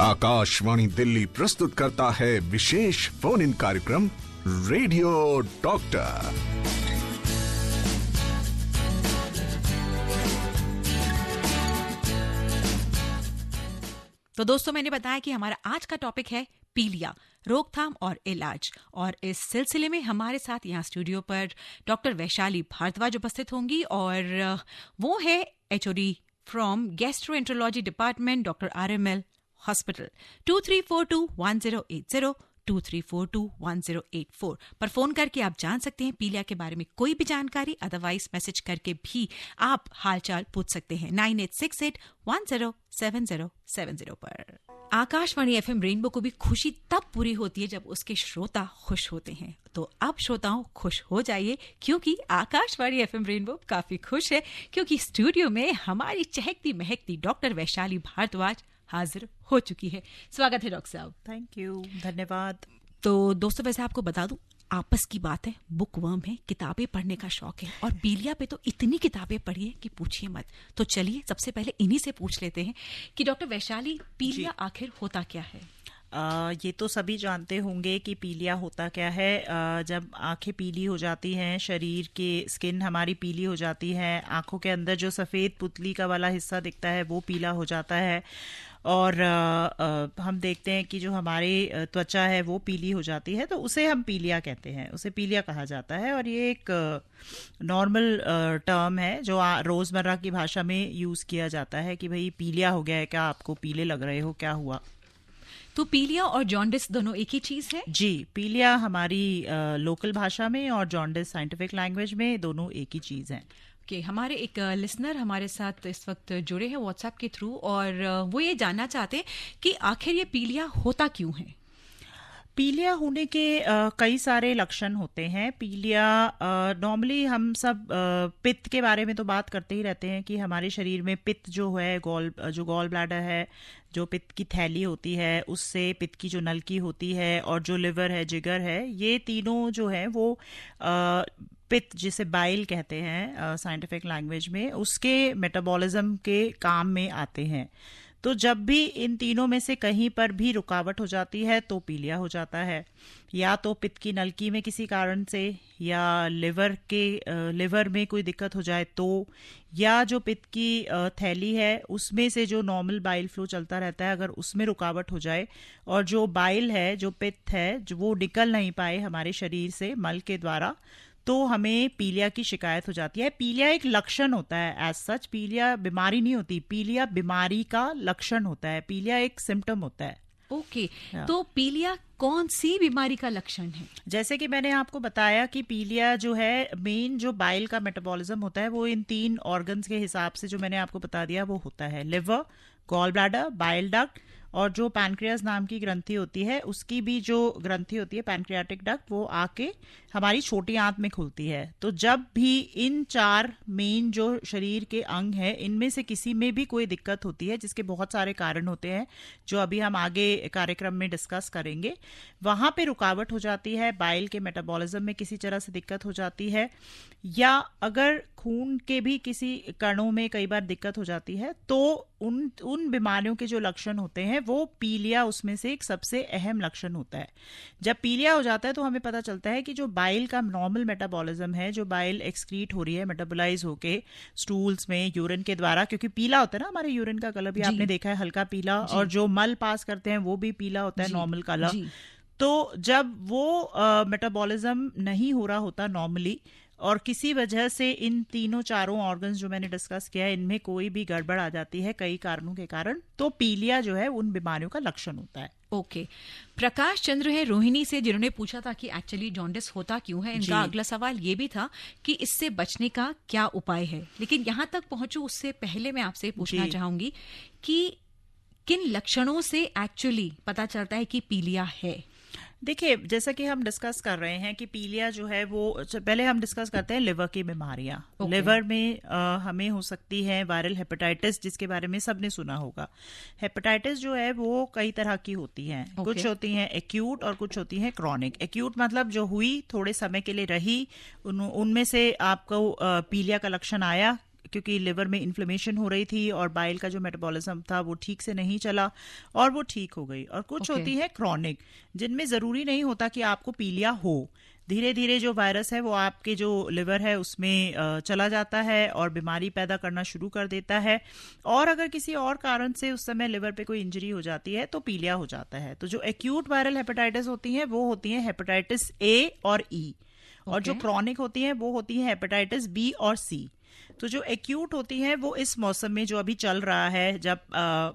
आकाशवाणी दिल्ली प्रस्तुत करता है विशेष फोन इन कार्यक्रम रेडियो डॉक्टर। तो दोस्तों, मैंने बताया कि हमारा आज का टॉपिक है पीलिया, रोकथाम और इलाज। और इस सिलसिले में हमारे साथ यहाँ स्टूडियो पर डॉक्टर वैशाली भारद्वाज उपस्थित होंगी और वो है HOD from gastroenterology department, doctor RML hospital. 23421080 23421084 पर फोन करके आप जान सकते हैं पीलिया के बारे में कोई भी जानकारी। अदरवाइज मैसेज करके भी आप हालचाल पूछ सकते हैं 9868107070 पर। आकाशवाणी FM रेनबो को भी खुशी तब पूरी होती है जब उसके श्रोता खुश होते हैं। तो अब श्रोताओं खुश हो जाइए, क्योंकि आकाशवाणी FM रेनबो काफी खुश है, क्योंकि स्टूडियो में हमारी चहकती महकती डॉक्टर वैशाली भारद्वाज हाजिर हो चुकी है। स्वागत है डॉक्टर साहब। थैंक यू, धन्यवाद। तो दोस्तों, वैसे आपको बता दूं, आपस की बात है, बुकवर्म है, किताबें पढ़ने का शौक है और पीलिया पे तो इतनी किताबें पढ़ी है कि पूछिए मत। तो चलिए सबसे पहले इन्हीं से पूछ लेते हैं कि डॉक्टर वैशाली, पीलिया आखिर होता क्या है? ये तो सभी जानते होंगे कि पीलिया होता क्या है। जब आंखें पीली हो जाती हैं, शरीर की स्किन हमारी पीली हो जाती है, आंखों के अंदर जो सफ़ेद पुतली का वाला हिस्सा दिखता है वो पीला हो जाता है और हम देखते हैं कि जो हमारी त्वचा है वो पीली हो जाती है, तो उसे हम पीलिया कहते हैं, उसे पीलिया कहा जाता है। और ये एक नॉर्मल टर्म है जो रोज़मर्रा की भाषा में यूज़ किया जाता है कि भाई पीलिया हो गया है, क्या आपको पीले लग रहे हो, क्या हुआ। तो पीलिया और जॉन्डिस दोनों एक ही चीज है? जी, पीलिया हमारी लोकल भाषा में और जॉन्डिस साइंटिफिक लैंग्वेज में दोनों एक ही चीज हैं। हमारे एक लिसनर हमारे साथ इस वक्त जुड़े हैं व्हाट्सएप के थ्रू और वो ये जानना चाहते हैं कि आखिर ये पीलिया होता क्यों है? पीलिया होने के कई सारे लक्षण होते हैं। पीलिया नॉर्मली हम सब पित्त के बारे में तो बात करते ही रहते हैं कि हमारे शरीर में पित्त जो है, जो गॉल ब्लैडर है, जो पित्त की थैली होती है, उससे पित्त की जो नलकी होती है और जो लिवर है, जिगर है, ये तीनों जो है वो पित्त, जिसे बाइल कहते हैं साइंटिफिक लैंग्वेज में, उसके मेटाबॉलिज्म के काम में आते हैं। तो जब भी इन तीनों में से कहीं पर भी रुकावट हो जाती है तो पीलिया हो जाता है। या तो पित्त की नलकी में किसी कारण से, या लिवर में कोई दिक्कत हो जाए तो, या जो पित्त की थैली है उसमें से जो नॉर्मल बाइल फ्लो चलता रहता है, अगर उसमें रुकावट हो जाए और जो बाइल है, जो पित्त है, जो वो निकल नहीं पाए हमारे शरीर से मल के द्वारा, तो हमें पीलिया की शिकायत हो जाती है। पीलिया एक लक्षण होता है, एज सच पीलिया बीमारी नहीं होती, पीलिया बीमारी का लक्षण होता है, पीलिया एक सिम्टम होता है। ओके, तो पीलिया कौन सी बीमारी का लक्षण है? जैसे कि मैंने आपको बताया कि पीलिया जो है, मेन जो बाइल का मेटाबॉलिज्म होता है वो इन 3 ऑर्गन्स के हिसाब से जो मैंने आपको बता दिया वो होता है। Liver, gall bladder, bile duct और जो पैनक्रियास नाम की ग्रंथि होती है, उसकी भी जो ग्रंथि होती है पैनक्रियाटिक डक्ट, वो आके हमारी छोटी आंत में खुलती है। तो जब भी इन 4 मेन जो शरीर के अंग हैं, इनमें से किसी में भी कोई दिक्कत होती है, जिसके बहुत सारे कारण होते हैं जो अभी हम आगे कार्यक्रम में डिस्कस करेंगे, वहां पे रुकावट हो जाती है, बाइल के मेटाबॉलिज्म में किसी तरह से दिक्कत हो जाती है, या अगर खून के भी किसी कणों में कई बार दिक्कत हो जाती है, तो उन बीमारियों के जो लक्षण होते हैं वो पीलिया उसमें से एक सबसे अहम लक्षण होता है। जब पीलिया हो जाता है तो हमें पता चलता है कि जो बाइल का नॉर्मल मेटाबॉलिज्म है, जो बाइल एक्सक्रीट हो रही है, मेटाबोलाइज होके स्टूल्स में, यूरिन के द्वारा, क्योंकि पीला होता है ना हमारे यूरिन का कलर भी आपने देखा है, हल्का पीला, और जो मल पास करते हैं वो भी पीला होता है, नॉर्मल कलर। तो जब वो मेटाबॉलिज्म नहीं हो रहा होता नॉर्मली, और किसी वजह से इन तीनों 4 ऑर्गन्स जो मैंने डिस्कस किया है, इनमें कोई भी गड़बड़ आ जाती है कई कारणों के कारण, तो पीलिया जो है उन बीमारियों का लक्षण होता है। ओके, प्रकाश चंद्र है रोहिणी से, जिन्होंने पूछा था कि एक्चुअली जॉन्डिस होता क्यों है। इनका अगला सवाल ये भी था कि इससे बचने का क्या उपाय है। लेकिन यहां तक पहुंचूं उससे पहले मैं आपसे पूछना चाहूंगी कि किन लक्षणों से एक्चुअली पता चलता है कि पीलिया है? देखिए, जैसा कि हम डिस्कस कर रहे हैं कि पीलिया जो है वो, पहले हम डिस्कस करते हैं लिवर की बीमारियां। लिवर में हमें हो सकती है वायरल हेपेटाइटिस, जिसके बारे में सबने सुना होगा। हेपेटाइटिस जो है वो कई तरह की होती हैं। कुछ होती हैं एक्यूट और कुछ होती हैं क्रॉनिक। एक्यूट मतलब जो हुई, थोड़े समय के लिए रही, उनमें से आपको पीलिया का लक्षण आया, क्योंकि लिवर में इन्फ्लेमेशन हो रही थी और बाइल का जो मेटाबॉलिज्म था वो ठीक से नहीं चला और वो ठीक हो गई। और कुछ होती है क्रॉनिक, जिनमें ज़रूरी नहीं होता कि आपको पीलिया हो, धीरे धीरे जो वायरस है वो आपके जो लिवर है उसमें चला जाता है और बीमारी पैदा करना शुरू कर देता है। और अगर किसी और कारण से उस समय लिवर पे कोई इंजरी हो जाती है तो पीलिया हो जाता है। तो जो एक्यूट वायरल हेपेटाइटिस होती हैं वो होती हैं हेपेटाइटिस ए और ई, और जो क्रॉनिक होती हैं वो होती है हेपेटाइटिस बी और सी। तो जो एक्यूट होती हैं वो इस मौसम में जो अभी चल रहा है, जब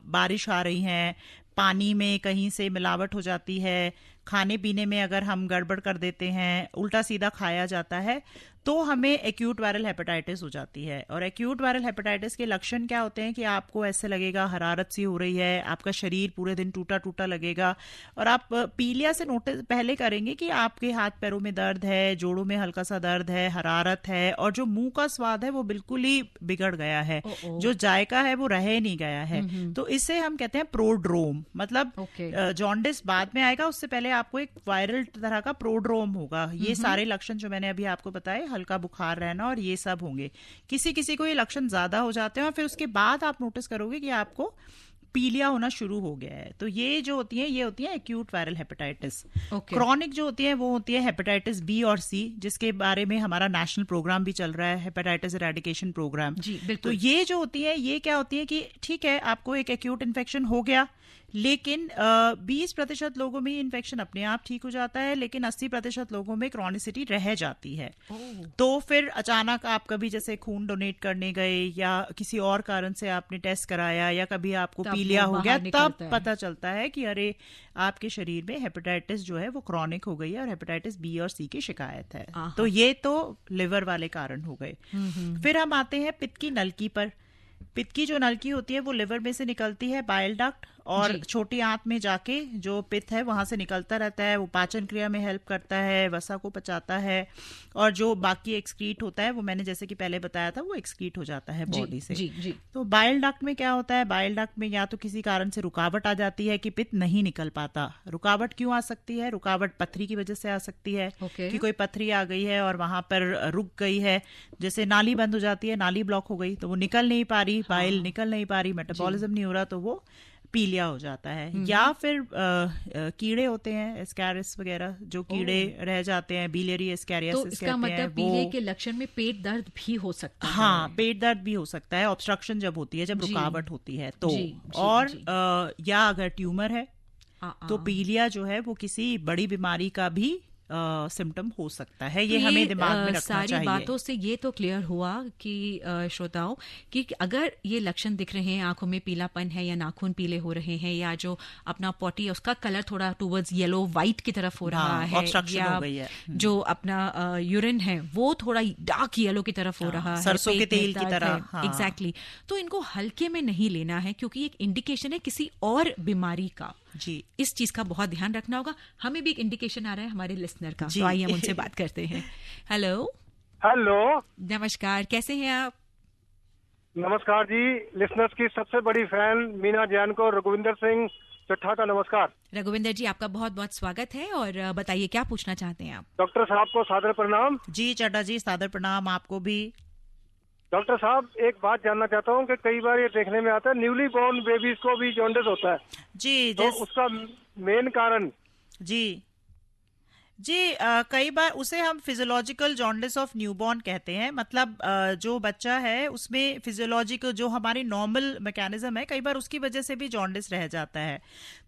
बारिश आ रही है, पानी में कहीं से मिलावट हो जाती है, खाने पीने में अगर हम गड़बड़ कर देते हैं, उल्टा सीधा खाया जाता है, तो हमें एक्यूट वायरल हेपेटाइटिस हो जाती है। और एक्यूट वायरल हेपेटाइटिस के लक्षण क्या होते हैं कि आपको ऐसे लगेगा हरारत सी हो रही है, आपका शरीर पूरे दिन टूटा टूटा लगेगा, और आप पीलिया से नोटिस पहले करेंगे कि आपके हाथ पैरों में दर्द है, जोड़ों में हल्का सा दर्द है, हरारत है, और जो मुंह का स्वाद है वो बिल्कुल ही बिगड़ गया है, जो जायका है वो रह नहीं गया है। तो इसे हम कहते हैं प्रोड्रोम, मतलब जॉन्डिस बाद में आएगा, उससे पहले आपको एक वायरल तरह का प्रोड्रोम होगा। ये सारे लक्षण जो मैंने अभी आपको बताए, हल्का बुखार रहना और ये सब होंगे। किसी किसी को ये लक्षण ज्यादा हो जाते हैं और फिर उसके बाद आप नोटिस करोगे कि आपको पीलिया होना शुरू हो गया है। तो ये जो होती है ये होती है एक्यूट वायरल हेपेटाइटिस। क्रॉनिक जो होती है वो होती है हेपेटाइटिस बी और सी, जिसके बारे में हमारा नेशनल प्रोग्राम भी चल रहा है, हेपेटाइटिस इरेडिकेशन प्रोग्राम। तो ये जो होती है ये क्या होती है कि ठीक है आपको एक एक्यूट इन्फेक्शन हो गया, लेकिन 20% लोगों में इन्फेक्शन अपने आप ठीक हो जाता है, लेकिन 80% लोगों में क्रॉनिसिटी रह जाती है। तो फिर अचानक आप कभी जैसे खून डोनेट करने गए या किसी और कारण से आपने टेस्ट कराया या कभी आपको पीलिया हो गया, तब पता चलता है कि अरे आपके शरीर में हेपेटाइटिस जो है वो क्रॉनिक हो गई है और हेपेटाइटिस बी और सी की शिकायत है। तो ये तो लिवर वाले कारण हो गए। फिर हम आते हैं पित्त की नलकी पर। पित्त की जो नलकी होती है वो लिवर में से निकलती है, बाइल डक्ट, और छोटी आंत में जाके जो पित्त है वहां से निकलता रहता है। वो पाचन क्रिया में हेल्प करता है, वसा को पचाता है, और जो बाकी एक्सक्रीट होता है वो मैंने जैसे कि पहले बताया था वो एक्सक्रीट हो जाता है बॉडी से। तो बाइल डक्ट में क्या होता है, बाइल डक्ट में या तो किसी कारण से रुकावट आ जाती है कि पित्त नहीं निकल पाता। रुकावट क्यों आ सकती है? रुकावट पथरी की वजह से आ सकती है कि कोई पथरी आ गई है और वहां पर रुक गई है, जैसे नाली बंद हो जाती है, नाली ब्लॉक हो गई तो वो निकल नहीं पा रही, बाइल निकल नहीं पा रही, मेटाबॉलिज्म नहीं हो रहा, तो वो पीलिया हो जाता है। या फिर कीड़े होते हैं एस्कैरिस वगैरह, जो कीड़े रह जाते हैं, बिलियरी एस्कैरियासिस तो इसका मतलब पीलिया के लक्षण में पेट दर्द भी हो सकता है। हाँ, पेट दर्द भी हो सकता है, ऑब्स्ट्रक्शन जब होती है, जब रुकावट होती है तो। और या अगर ट्यूमर है तो पीलिया जो है वो किसी बड़ी बीमारी का भी सिम्टम हो सकता है। ये हमें दिमाग में रखना सारी चाहिए। बातों से ये तो क्लियर हुआ कि श्रोताओं कि अगर ये लक्षण दिख रहे हैं, आंखों में पीलापन है या नाखून पीले हो रहे हैं, या जो अपना पॉटी है उसका कलर थोड़ा टूवर्ड्स येलो व्हाइट की तरफ हो रहा है, ऑब्स्ट्रक्शन हो गई है, जो अपना यूरिन है वो थोड़ा डार्क येलो की तरफ हो रहा है, सरसों के तेल की तरह, एग्जैक्टली, तो इनको हल्के में नहीं लेना है, क्योंकि एक इंडिकेशन है किसी और बीमारी का। जी, इस चीज का बहुत ध्यान रखना होगा। हमें भी एक इंडिकेशन आ रहा है हमारे लिसनर का, तो आइए हम उनसे बात करते हैं। हेलो हेलो, नमस्कार, कैसे हैं आप? नमस्कार जी। लिसनर्स की सबसे बड़ी फैन मीना जैन को रघुविंदर सिंह चट्ठा का नमस्कार। रघुविंदर जी, आपका बहुत बहुत स्वागत है, और बताइए क्या पूछना चाहते हैं आप? डॉक्टर साहब को सादर प्रणाम। जी चड्ढा जी, सादर प्रणाम आपको भी। डॉक्टर साहब, एक बात जानना चाहता हूँ कि कई बार ये देखने में आता है न्यूली बॉर्न बेबीज को भी जॉन्डिस होता है जी, तो उसका मेन कारण? जी कई बार उसे हम फिजियोलॉजिकल जॉन्डिस ऑफ न्यूबॉर्न कहते हैं। मतलब जो बच्चा है उसमें फिजियोलॉजिकल जो हमारी नॉर्मल मैकेनिज्म है, कई बार उसकी वजह से भी जॉन्डिस रह जाता है।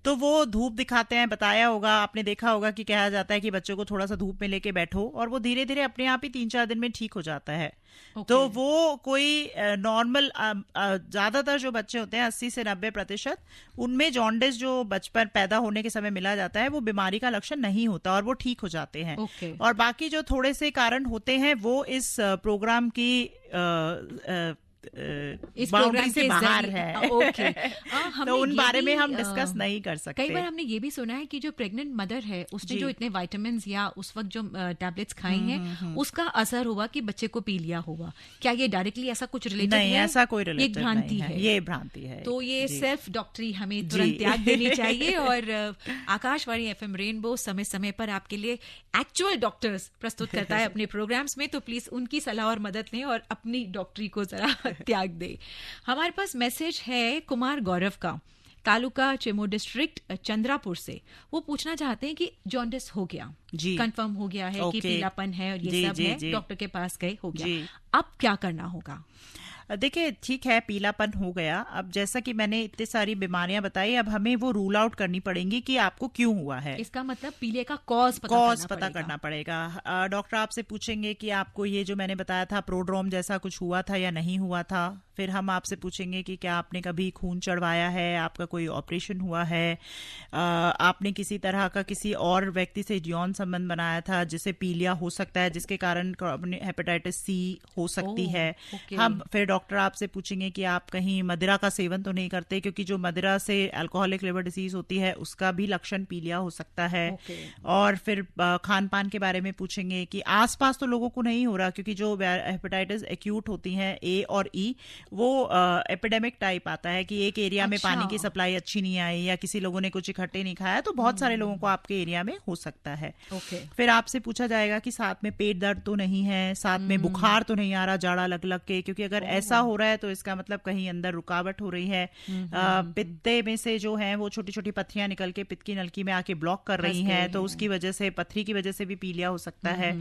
तो वो धूप दिखाते हैं, बताया होगा आपने, देखा होगा कि कहा जाता है कि बच्चों को थोड़ा सा धूप में लेके बैठो, और वो धीरे धीरे अपने आप ही 3-4 दिन में ठीक हो जाता है। तो वो कोई नॉर्मल, ज्यादातर जो बच्चे होते हैं 80 से 90%, उनमें जॉन्डिस जो बचपन पैदा होने के समय मिला जाता है वो बीमारी का लक्षण नहीं होता और वो ठीक हो जाते हैं। और बाकी जो थोड़े से कारण होते हैं वो इस प्रोग्राम की इस प्रोग्राम से बाहर है। ओके। तो उन बारे में हम डिस्कस नहीं कर सकते। कई बार हमने ये भी सुना है कि जो प्रेग्नेंट मदर है उसने जो इतने विटामिन्स या उस वक्त जो टैबलेट्स खाई हैं उसका असर हुआ कि बच्चे को पीलिया हुआ। क्या ये डायरेक्टली ऐसा कुछ रिलेटेड नहीं है? ऐसा कोई रिलेटेड एक भ्रांति है, ये भ्रांति है। तो ये सेल्फ डॉक्टरी हमें तुरंत त्याग देनी चाहिए। और आकाशवाणी एफएम रेनबो समय समय पर आपके लिए एक्चुअल डॉक्टर्स प्रस्तुत करता है अपने प्रोग्राम्स में, तो प्लीज उनकी सलाह और मदद लें और अपनी डॉक्टरी को जरा त्याग दे। हमारे पास मैसेज है कुमार गौरव का, तालुका चिमू डिस्ट्रिक्ट चंद्रापुर से। वो पूछना चाहते हैं कि जॉन्डिस हो गया, जी, कंफर्म हो गया है कि पीलापन है और ये सब है, डॉक्टर के पास गए, हो गया, अब क्या करना होगा? देखिए, ठीक है, पीलापन हो गया। अब जैसा कि मैंने इतनी सारी बीमारियां बताई, अब हमें वो रूल आउट करनी पड़ेंगी कि आपको क्यों हुआ है। इसका मतलब पीलिया का कॉज पता करना पड़ेगा। डॉक्टर आपसे पूछेंगे कि आपको ये जो मैंने बताया था प्रोड्रोम जैसा कुछ हुआ था या नहीं हुआ था। फिर हम आपसे पूछेंगे कि क्या आपने कभी खून चढ़वाया है, आपका कोई ऑपरेशन हुआ है, आपने किसी तरह का किसी और व्यक्ति से यौन संबंध बनाया था जिससे पीलिया हो सकता है, जिसके कारण हेपेटाइटिस सी हो सकती है। हम फिर डॉक्टर आपसे पूछेंगे कि आप कहीं मदिरा का सेवन तो नहीं करते, क्योंकि जो मदिरा से अल्कोहलिक लिवर डिसीज होती है उसका भी लक्षण पीलिया हो सकता है। और फिर खान पान के बारे में पूछेंगे कि आसपास तो लोगों को नहीं हो रहा, क्योंकि जो हेपेटाइटिस एक्यूट होती हैं ए और ई, वो एपिडेमिक टाइप आता है कि एक एरिया में पानी की सप्लाई अच्छी नहीं आई या किसी लोगों ने कुछ इकट्ठे नहीं खाया, तो बहुत सारे लोगों को आपके एरिया में हो सकता है। फिर आपसे पूछा जाएगा कि साथ में पेट दर्द तो नहीं है, साथ में बुखार तो नहीं आ रहा जाड़ा लग लग के, क्योंकि अगर ऐसा हो रहा है तो इसका मतलब कहीं अंदर रुकावट हो रही है। पित्ते में से जो है वो छोटी छोटी पत्थरियां निकल के पित्त की नलकी में आके ब्लॉक कर रही हैं, तो उसकी वजह से, पत्थरी की वजह से भी पीलिया हो सकता है।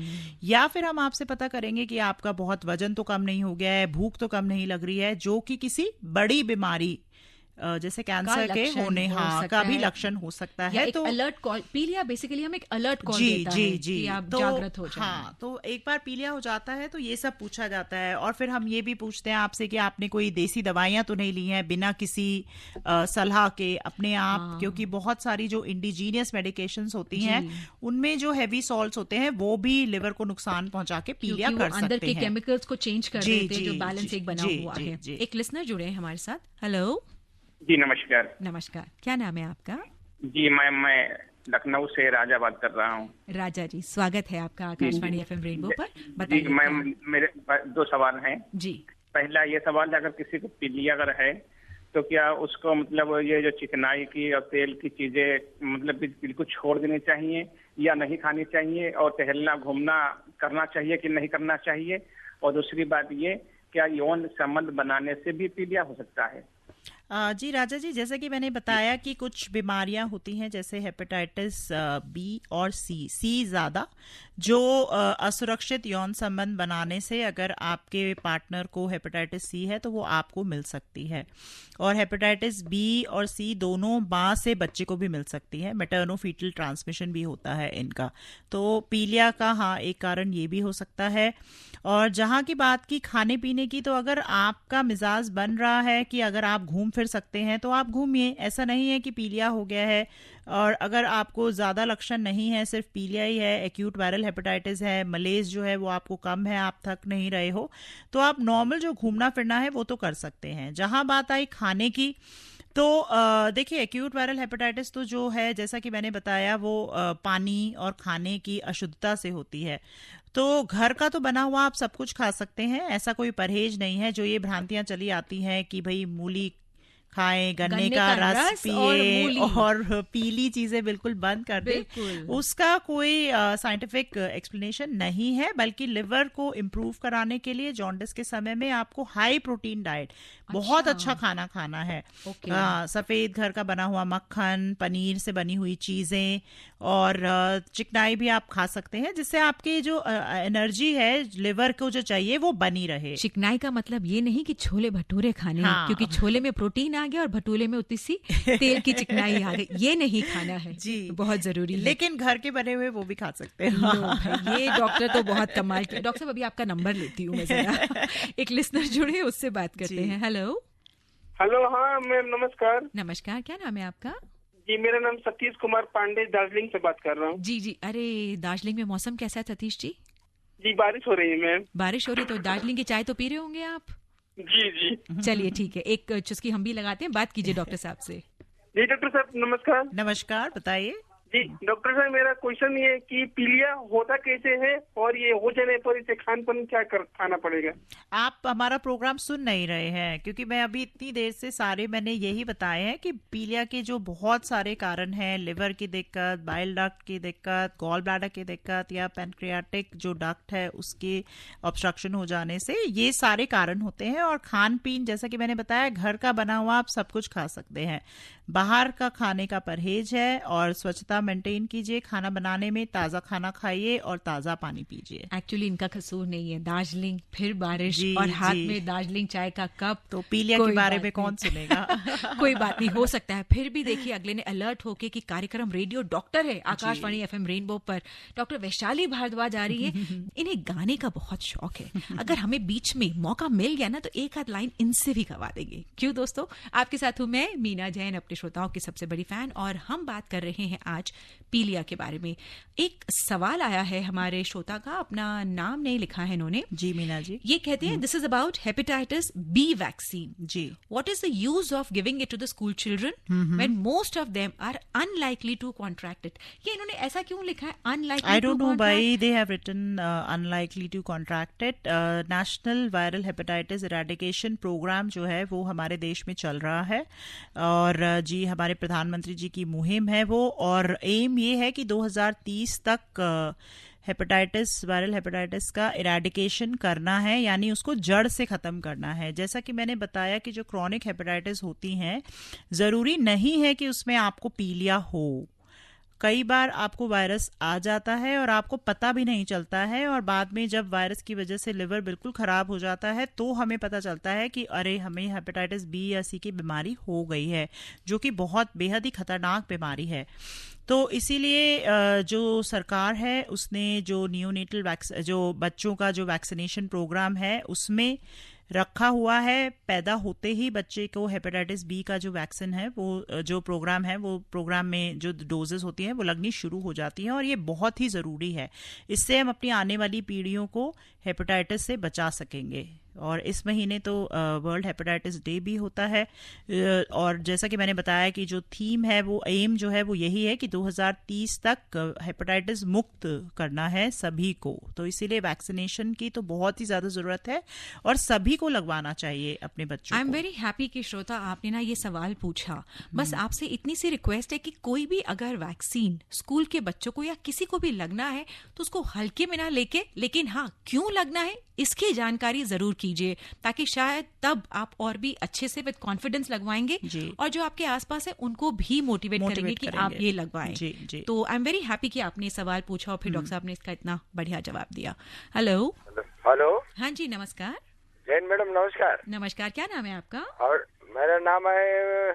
या फिर हम आपसे पता करेंगे कि आपका बहुत वजन तो कम नहीं हो गया है, भूख तो कम नहीं लग रही है, जो कि किसी बड़ी बीमारी जैसे कैंसर के होने का भी लक्षण हो सकता है। तो अलर्ट कॉल, पीलिया बेसिकली हम एक अलर्ट कॉल देता है कि आप जागृत हो जाएं। हाँ, तो एक बार पीलिया हो जाता है तो ये सब पूछा जाता है। और फिर हम ये भी पूछते हैं आपसे कि आपने कोई देसी दवाइयां तो नहीं ली हैं बिना किसी सलाह के अपने आप, क्योंकि बहुत सारी जो इंडिजीनियस मेडिकेशंस होती हैं उनमें जो हैवी सॉल्ट्स होते हैं वो भी लिवर को नुकसान पहुंचा के पीलिया कर सकते हैं, अंदर के केमिकल्स को चेंज कर देते हैं, जो बैलेंस एक बना हुआ है। एक लिसनर जुड़े हैं हमारे साथ। हेलो जी, नमस्कार। नमस्कार, क्या नाम है आपका? जी, मैं लखनऊ से राजा बात कर रहा हूँ। राजा जी, स्वागत है आपका आकाशवाणी एफएम रेनबो पर। बताइए। मैम, मेरे 2 सवाल हैं जी। पहला ये सवाल, अगर किसी को पीलिया अगर है तो क्या उसको मतलब ये जो चिकनाई की और तेल की चीजें मतलब बिल्कुल छोड़ देनी चाहिए या नहीं खानी चाहिए, और टहलना घूमना करना चाहिए कि नहीं करना चाहिए? और दूसरी बात ये, क्या यौन संबंध बनाने से भी पीलिया हो सकता है? जी राजा जी, जैसे कि मैंने बताया कि कुछ बीमारियां होती हैं जैसे हेपेटाइटिस बी और सी ज्यादा, जो असुरक्षित यौन संबंध बनाने से अगर आपके पार्टनर को हेपेटाइटिस सी है तो वो आपको मिल सकती है। और हेपेटाइटिस बी और सी दोनों माँ से बच्चे को भी मिल सकती है, मैटर्नो-फीटल ट्रांसमिशन भी होता है इनका। तो पीलिया का हाँ एक कारण ये भी हो सकता है। और जहाँ की बात की खाने पीने की, तो अगर आपका मिजाज बन रहा है कि अगर आप घूम फिर सकते हैं तो आप घूमिए, ऐसा नहीं है कि पीलिया हो गया है। और अगर आपको ज़्यादा लक्षण नहीं है, सिर्फ पीलिया ही है, एक्यूट वायरल हेपेटाइटिस है, मलेज जो है वो आपको कम है, आप थक नहीं रहे हो, तो आप नॉर्मल जो घूमना फिरना है वो तो कर सकते हैं। जहाँ बात आई खाने की, तो देखिए एक्यूट वायरल हेपेटाइटिस तो जो है जैसा कि मैंने बताया वो पानी और खाने की अशुद्धता से होती है। तो घर का तो बना हुआ आप सब कुछ खा सकते हैं, ऐसा कोई परहेज नहीं है। जो ये भ्रांतियां चली आती हैं कि भाई मूली खाएं, गन्ने का रस पिए और पीली चीजें बिल्कुल बंद कर दें, उसका कोई साइंटिफिक एक्सप्लेनेशन नहीं है। बल्कि लिवर को इम्प्रूव कराने के लिए जॉन्डिस के समय में आपको हाई प्रोटीन डाइट, बहुत अच्छा खाना खाना है। सफेद घर का बना हुआ मक्खन, पनीर से बनी हुई चीजें और चिकनाई भी आप खा सकते हैं, जिससे आपकी जो एनर्जी है लिवर को जो चाहिए वो बनी रहे। चिकनाई का मतलब ये नहीं कि छोले भटूरे खाने, क्योंकि छोले में प्रोटीन आ गया और भटूरे में उतनी सी तेल की चिकनाई आ गई, ये नहीं खाना है जी, बहुत जरूरी है। लेकिन घर के बने हुए वो भी खा सकते हैं। ये डॉक्टर तो बहुत कमाल के। डॉक्टर साहब, अभी आपका नंबर लेती हूँ मैं जरा। एक लिसनर जुड़े, उससे बात करते हैं। हेलो हेलो, हाँ मैम नमस्कार। नमस्कार, क्या नाम है आपका? जी, मेरा नाम सतीश कुमार पांडे, दार्जिलिंग से बात कर रहा हूँ। जी जी, अरे दार्जिलिंग में मौसम कैसा है सतीश जी? जी, बारिश हो रही है मैम। बारिश हो रही, तो दार्जिलिंग की चाय तो पी रहे होंगे आप? जी जी। चलिए ठीक है, एक चुस्की हम भी लगाते हैं, बात कीजिए डॉक्टर साहब से। जी डॉक्टर साहब नमस्कार। नमस्कार, बताइए। जी डॉक्टर साहब, मेरा क्वेश्चन ये है कि पीलिया होता कैसे है और ये हो जाने पर इसे खान पान क्या खाना पड़ेगा? आप हमारा प्रोग्राम सुन नहीं रहे हैं, क्योंकि मैं अभी इतनी देर से मैंने यही बताए हैं कि पीलिया के जो बहुत सारे कारण हैं, लिवर की दिक्कत, बाइल डक्ट की दिक्कत, गॉल ब्लैडर की दिक्कत या पैनक्रियाटिक जो डक्ट है उसके ऑब्स्ट्रक्शन हो जाने से, ये सारे कारण होते हैं। और खान पीन, जैसा कि मैंने बताया, घर का बना हुआ आप सब कुछ खा सकते हैं, बाहर का खाने का परहेज है और स्वच्छता मेंटेन कीजिए। खाना बनाने में ताज़ा खाना खाइए और ताज़ा पानी पीजिए। एक्चुअली इनका कसूर नहीं है, दार्जिलिंग, फिर बारिश और हाथ में दार्जिलिंग चाय का कप, तो पीलिया के बारे में कौन सुनेगा? कोई बात नहीं, हो सकता है। फिर भी देखिए, अगले ने अलर्ट होके कि कार्यक्रम रेडियो डॉक्टर है आकाशवाणी FM रेनबो पर, डॉक्टर वैशाली भारद्वाज आ रही है। इन्हें गाने का बहुत शौक है, अगर हमें बीच में मौका मिल गया ना तो एक आध लाइन इनसे भी गवा देंगे। क्यों दोस्तों, आपके साथ हूं मैं मीना जैन, अपने श्रोताओं की सबसे बड़ी फैन, और हम बात कर रहे हैं आज पीलिया के बारे में। एक सवाल आया है हमारे श्रोता का, अपना नाम नहीं लिखा है इन्होंने। जी मीना जी, ये कहते हैं, this is about hepatitis B vaccine. जी, what is the use of giving it to the school children when most of them are unlikely to contract it? ये इन्होंने ऐसा क्यों लिखा है, unlikely? I don't know why they have written unlikely to contract it. National viral hepatitis eradication programme जो है वो हमारे देश में चल रहा है, और जी हमारे प्रधानमंत्री जी की मुहिम है वो, और एम ये है कि 2030 तक वायरल हेपेटाइटिस का इरेडिकेशन करना है, यानी उसको जड़ से खत्म करना है। जैसा कि मैंने बताया कि जो क्रॉनिक हेपेटाइटिस होती हैं, जरूरी नहीं है कि उसमें आपको पीलिया हो। कई बार आपको वायरस आ जाता है और आपको पता भी नहीं चलता है, और बाद में जब वायरस की वजह से लिवर बिल्कुल खराब हो जाता है तो हमें पता चलता है कि अरे हमें हेपेटाइटिस बी या सी की बीमारी हो गई है, जो कि बहुत बेहद ही खतरनाक बीमारी है। तो इसीलिए जो सरकार है उसने जो नियोनेटल जो बच्चों का जो वैक्सीनेशन प्रोग्राम है उसमें रखा हुआ है। पैदा होते ही बच्चे को हेपेटाइटिस बी का जो वैक्सीन है, वो जो प्रोग्राम है, वो प्रोग्राम में जो डोजेस होती हैं वो लगनी शुरू हो जाती हैं, और ये बहुत ही ज़रूरी है। इससे हम अपनी आने वाली पीढ़ियों को हेपेटाइटिस से बचा सकेंगे। और इस महीने तो वर्ल्ड हेपेटाइटिस डे भी होता है, और जैसा कि मैंने बताया कि जो थीम है, वो एम जो है वो यही है कि 2030 तक हेपेटाइटिस मुक्त करना है सभी को। तो इसीलिए वैक्सीनेशन की तो बहुत ही ज़्यादा ज़रूरत है और सभी को लगवाना चाहिए अपने बच्चों को। आई एम वेरी हैप्पी कि श्रोता आपने ना ये सवाल पूछा। बस आपसे इतनी सी रिक्वेस्ट है कि कोई भी अगर वैक्सीन स्कूल के बच्चों को या किसी को भी लगना है तो उसको हल्के में ना लेके, लेकिन हाँ क्यों लगना है इसकी जानकारी जरूर कीजिए, ताकि शायद तब आप और भी अच्छे से विद कॉन्फिडेंस लगवाएंगे, और जो आपके आसपास है उनको भी मोटिवेट करेंगे कि आप ये लगवाएं। जी। तो आई एम वेरी हैप्पी कि आपने सवाल पूछा और फिर डॉक्टर साहब ने इसका इतना बढ़िया जवाब दिया। हेलो। हाँ जी, नमस्कार। जैन मैडम नमस्कार। नमस्कार, क्या नाम है आपका? और मेरा नाम है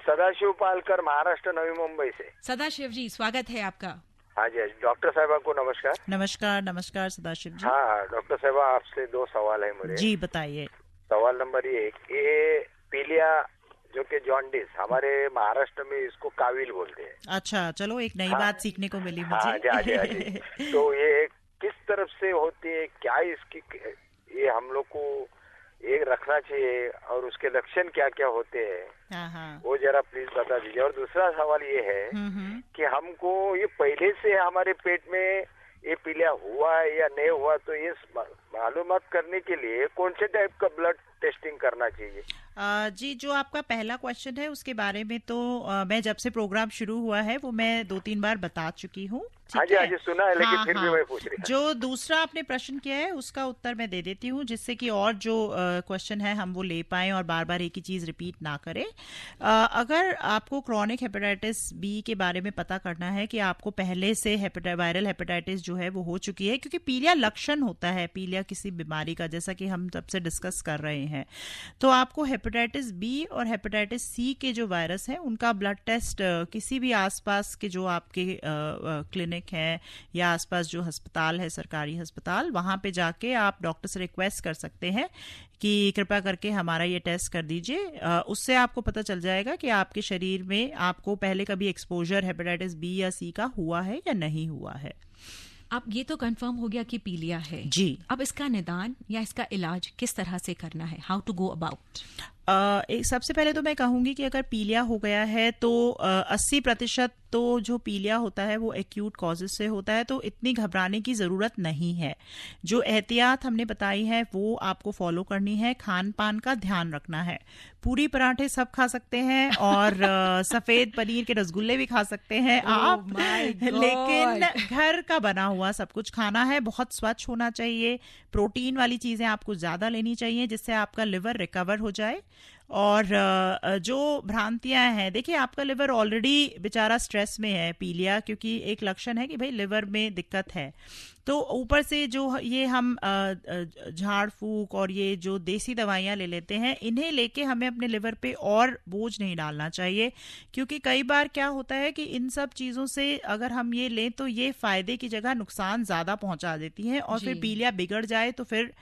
सदाशिव पालकर, महाराष्ट्र, नवी मुंबई से। सदाशिव जी, स्वागत है आपका। हाँ जी, डॉक्टर साहबा को नमस्कार। नमस्कार सदाशिव जी। हाँ डॉक्टर साहबा, आपसे 2 सवाल है मुझे। जी बताइए। सवाल नंबर ये पीलिया जो कि जॉन्डिस, हमारे महाराष्ट्र में इसको काविल बोलते हैं। अच्छा, चलो एक नई बात सीखने को मिली मुझे। हाँ जी। तो ये किस तरफ से होती है, क्या इसकी, ये हम लोग को एक रखना चाहिए, और उसके लक्षण क्या क्या होते हैं, वो जरा प्लीज बता दीजिए। और दूसरा सवाल ये है कि हमको ये पहले से हमारे पेट में ये पीलिया हुआ है या नहीं हुआ, तो ये मालूमात करने के लिए कौन से टाइप का ब्लड टेस्टिंग करना चाहिए? जी, जो आपका पहला क्वेश्चन है उसके बारे में तो मैं जब से प्रोग्राम शुरू हुआ है वो मैं 2-3 बार बता चुकी हूँ। आज सुना है, लेकिन फिर भी मैं पूछ रही हूँ। जो दूसरा आपने प्रश्न किया है उसका उत्तर मैं दे देती हूँ, जिससे कि और जो क्वेश्चन है हम वो ले पाएं और बार बार एक ही चीज रिपीट ना करें। अगर आपको क्रॉनिक हेपेटाइटिस बी के बारे में पता करना है कि आपको पहले से वायरल हेपेटाइटिस जो है वो हो चुकी है, क्योंकि पीलिया लक्षण होता है, पीलिया किसी बीमारी का, जैसा कि हम सबसे डिस्कस कर रहे हैं, तो आपको हेपेटाइटिस बी और हेपेटाइटिस सी के जो वायरस हैं उनका ब्लड टेस्ट किसी भी आसपास के जो आपके क्लिनिक है या आसपास जो अस्पताल है, सरकारी अस्पताल, वहां पे जाके आप डॉक्टर से रिक्वेस्ट कर सकते हैं कि कृपया करके हमारा ये टेस्ट कर दीजिए। उससे आपको पता चल जाएगा कि आपके शरीर में आपको पहले कभी एक्सपोजर हेपेटाइटिस बी या सी का हुआ है या नहीं हुआ है। अब ये तो कंफर्म हो गया कि पीलिया है जी। अब इसका निदान या इसका इलाज किस तरह से करना है, हाउ टू गो अबाउट? सबसे पहले तो मैं कहूंगी कि अगर पीलिया हो गया है तो 80% तो जो पीलिया होता है वो एक्यूट कॉजेज से होता है, तो इतनी घबराने की ज़रूरत नहीं है। जो एहतियात हमने बताई है वो आपको फॉलो करनी है। खान पान का ध्यान रखना है। पूरी पराठे सब खा सकते हैं और सफ़ेद पनीर के रसगुल्ले भी खा सकते हैं आप, लेकिन घर का बना हुआ सब कुछ खाना है। बहुत स्वच्छ होना चाहिए। प्रोटीन वाली चीज़ें आपको ज़्यादा लेनी चाहिए जिससे आपका लिवर रिकवर हो जाए। और जो भ्रांतियां हैं, देखिए आपका लिवर ऑलरेडी बेचारा स्ट्रेस में है, पीलिया क्योंकि एक लक्षण है कि भाई लिवर में दिक्कत है, तो ऊपर से जो ये हम झाड़ फूक और ये जो देसी दवाइयाँ ले लेते हैं, इन्हें लेके हमें अपने लिवर पे और बोझ नहीं डालना चाहिए। क्योंकि कई बार क्या होता है कि इन सब चीज़ों से अगर हम ये लें तो ये फायदे की जगह नुकसान ज़्यादा पहुंचा देती हैं और फिर पीलिया बिगड़ जाए तो फिर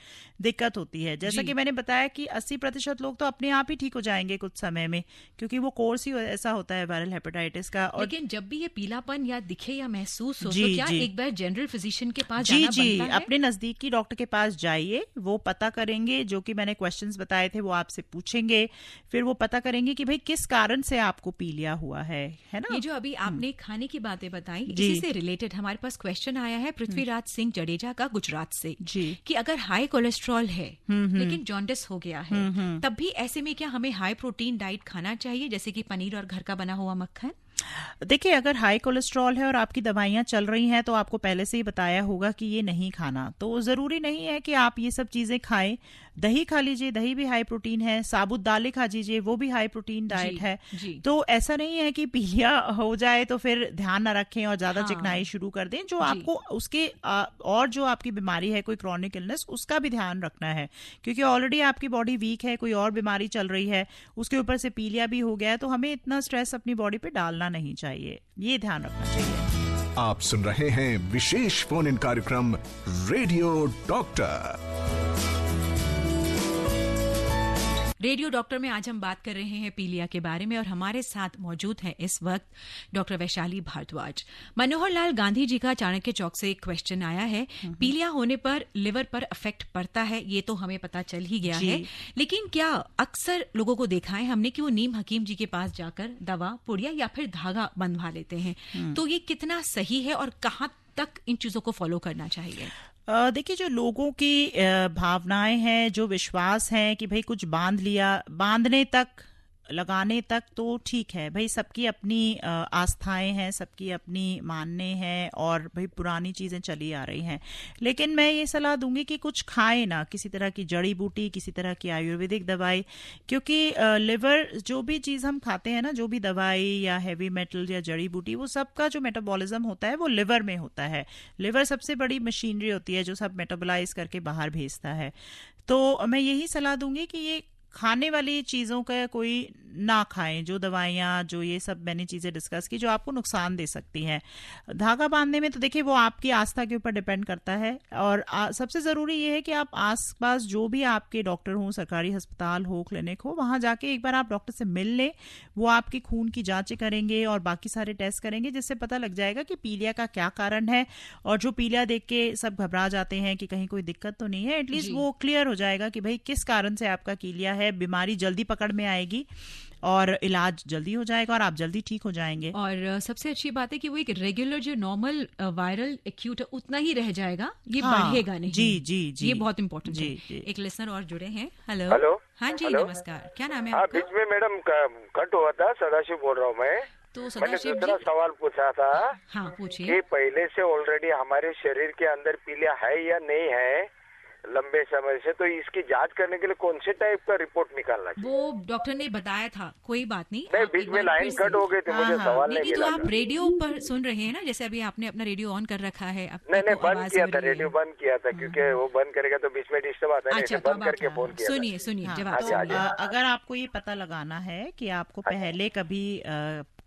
दिक्कत होती है। जैसा कि मैंने बताया कि 80% लोग तो अपने आप ही ठीक हो जाएंगे कुछ समय में, क्योंकि वो कोर्स ही ऐसा होता है वायरल हेपेटाइटिस का। और लेकिन जब भी ये पीलापन या दिखे या महसूस हो तो क्या एक बार जनरल फिजिशियन के पास जी अपने नजदीकी डॉक्टर के पास जाइए। वो पता करेंगे, जो कि मैंने क्वेश्चंस बताए थे वो आपसे पूछेंगे, फिर वो पता करेंगे कि भाई किस कारण से आपको पीलिया हुआ है ना। ये जो अभी आपने खाने की बातें बताई, इसी से रिलेटेड हमारे पास क्वेश्चन आया है पृथ्वीराज सिंह जडेजा का गुजरात से कि अगर हाई कोलेस्ट्रॉल है लेकिन जॉन्डिस हो गया है, तब भी ऐसे में क्या हमें हाई प्रोटीन डाइट खाना चाहिए, जैसे कि पनीर और घर का बना हुआ मक्खन? देखिए, अगर हाई कोलेस्ट्रॉल है और आपकी दवाइयां चल रही हैं तो आपको पहले से ही बताया होगा कि ये नहीं खाना, तो जरूरी नहीं है कि आप ये सब चीजें खाएं। दही खा लीजिए, दही भी हाई प्रोटीन है। साबुत दालें खा लीजिए, वो भी हाई प्रोटीन डाइट है। तो ऐसा नहीं है कि पीलिया हो जाए तो फिर ध्यान न रखें और ज्यादा चिकनाई शुरू कर दें। जो आपको उसके और जो आपकी बीमारी है, कोई क्रॉनिक इलनेस, उसका भी ध्यान रखना है, क्योंकि ऑलरेडी आपकी बॉडी वीक है, कोई और बीमारी चल रही है, उसके ऊपर से पीलिया भी हो गया है, तो हमें इतना स्ट्रेस अपनी बॉडी पे डालना नहीं चाहिए। ये ध्यान रखना चाहिए। आप सुन रहे हैं विशेष फोन इन कार्यक्रम रेडियो डॉक्टर। रेडियो डॉक्टर में आज हम बात कर रहे हैं पीलिया के बारे में और हमारे साथ मौजूद हैं इस वक्त डॉक्टर वैशाली भारद्वाज। मनोहर लाल गांधी जी का चाणक्य चौक से एक क्वेश्चन आया है, पीलिया होने पर लिवर पर अफेक्ट पड़ता है, ये तो हमें पता चल ही गया है, लेकिन क्या अक्सर लोगों को देखा है हमने कि वो नीम हकीम जी के पास जाकर दवा, पुड़िया या फिर धागा बंधवा लेते हैं, तो ये कितना सही है और कहाँ तक इन चीजों को फॉलो करना चाहिए? देखिए, जो लोगों की भावनाएं हैं, जो विश्वास हैं कि भाई कुछ बांध लिया, बांधने तक, लगाने तक तो ठीक है भाई, सबकी अपनी आस्थाएं हैं, सबकी अपनी मानने हैं और भाई पुरानी चीजें चली आ रही हैं। लेकिन मैं ये सलाह दूंगी कि कुछ खाएं ना, किसी तरह की जड़ी बूटी, किसी तरह की आयुर्वेदिक दवाई, क्योंकि लिवर, जो भी चीज हम खाते हैं ना, जो भी दवाई या हैवी मेटल या जड़ी बूटी, वो सबका जो मेटाबॉलिज्म होता है वो लिवर में होता है। लिवर सबसे बड़ी मशीनरी होती है जो सब मेटाबोलाइज करके बाहर भेजता है। तो मैं यही सलाह दूंगी कि ये खाने वाली चीज़ों का कोई ना खाएं, जो दवाइयाँ, जो ये सब मैंने चीज़ें डिस्कस की जो आपको नुकसान दे सकती हैं। धागा बांधने में तो देखिए वो आपकी आस्था के ऊपर डिपेंड करता है, और सबसे ज़रूरी ये है कि आप आसपास जो भी आपके डॉक्टर हों, सरकारी अस्पताल हो, क्लिनिक हो, वहाँ जाके एक बार आप डॉक्टर से मिल लें। वो आपकी खून की जाँचें करेंगे और बाकी सारे टेस्ट करेंगे, जिससे पता लग जाएगा कि पीलिया का क्या कारण है। और जो पीलिया देख के सब घबरा जाते हैं कि कहीं कोई दिक्कत तो नहीं है, एटलीस्ट वो क्लियर हो जाएगा कि भाई किस कारण से आपका पीलिया है। बीमारी जल्दी पकड़ में आएगी और इलाज जल्दी हो जाएगा और आप जल्दी ठीक हो जाएंगे। और सबसे अच्छी बात है कि वो एक रेगुलर जो नॉर्मल वायरल एक्यूट उतना ही रह जाएगा, ये बढ़ेगा नहीं। जी जी जी, ये बहुत इंपॉर्टेंट है। एक लिसनर और जुड़े हैं। हेलो हेलो, हाँ जी, नमस्कार, क्या नाम है आपका? बीच में मैडम कट हुआ था, सदाशिव बोल रहा हूँ मैं। तो मैंने दूसरा सवाल पूछा था। हाँ, पूछिए। कि पहले से ऑलरेडी हमारे शरीर के अंदर पीलिया है या नहीं है लंबे समय से, तो इसकी जांच करने के लिए कौन से टाइप का रिपोर्ट निकालना चाहिए? वो डॉक्टर ने बताया था, कोई बात नहीं। नहीं, बीच में लाइन कट हो गई थी, मुझे सवाल नहीं मिला। तो आप रेडियो पर सुन रहे हैं ना, जैसे अभी आपने अपना रेडियो ऑन कर रखा है? नहीं, बंद किया था, रेडियो बंद किया था, क्योंकि वो बंद करेगा तो बीच में डिस्टर्ब आता है। अच्छा, बंद करके फोन किया। सुनिए जवाब। अगर आपको ये पता लगाना है कि आपको पहले कभी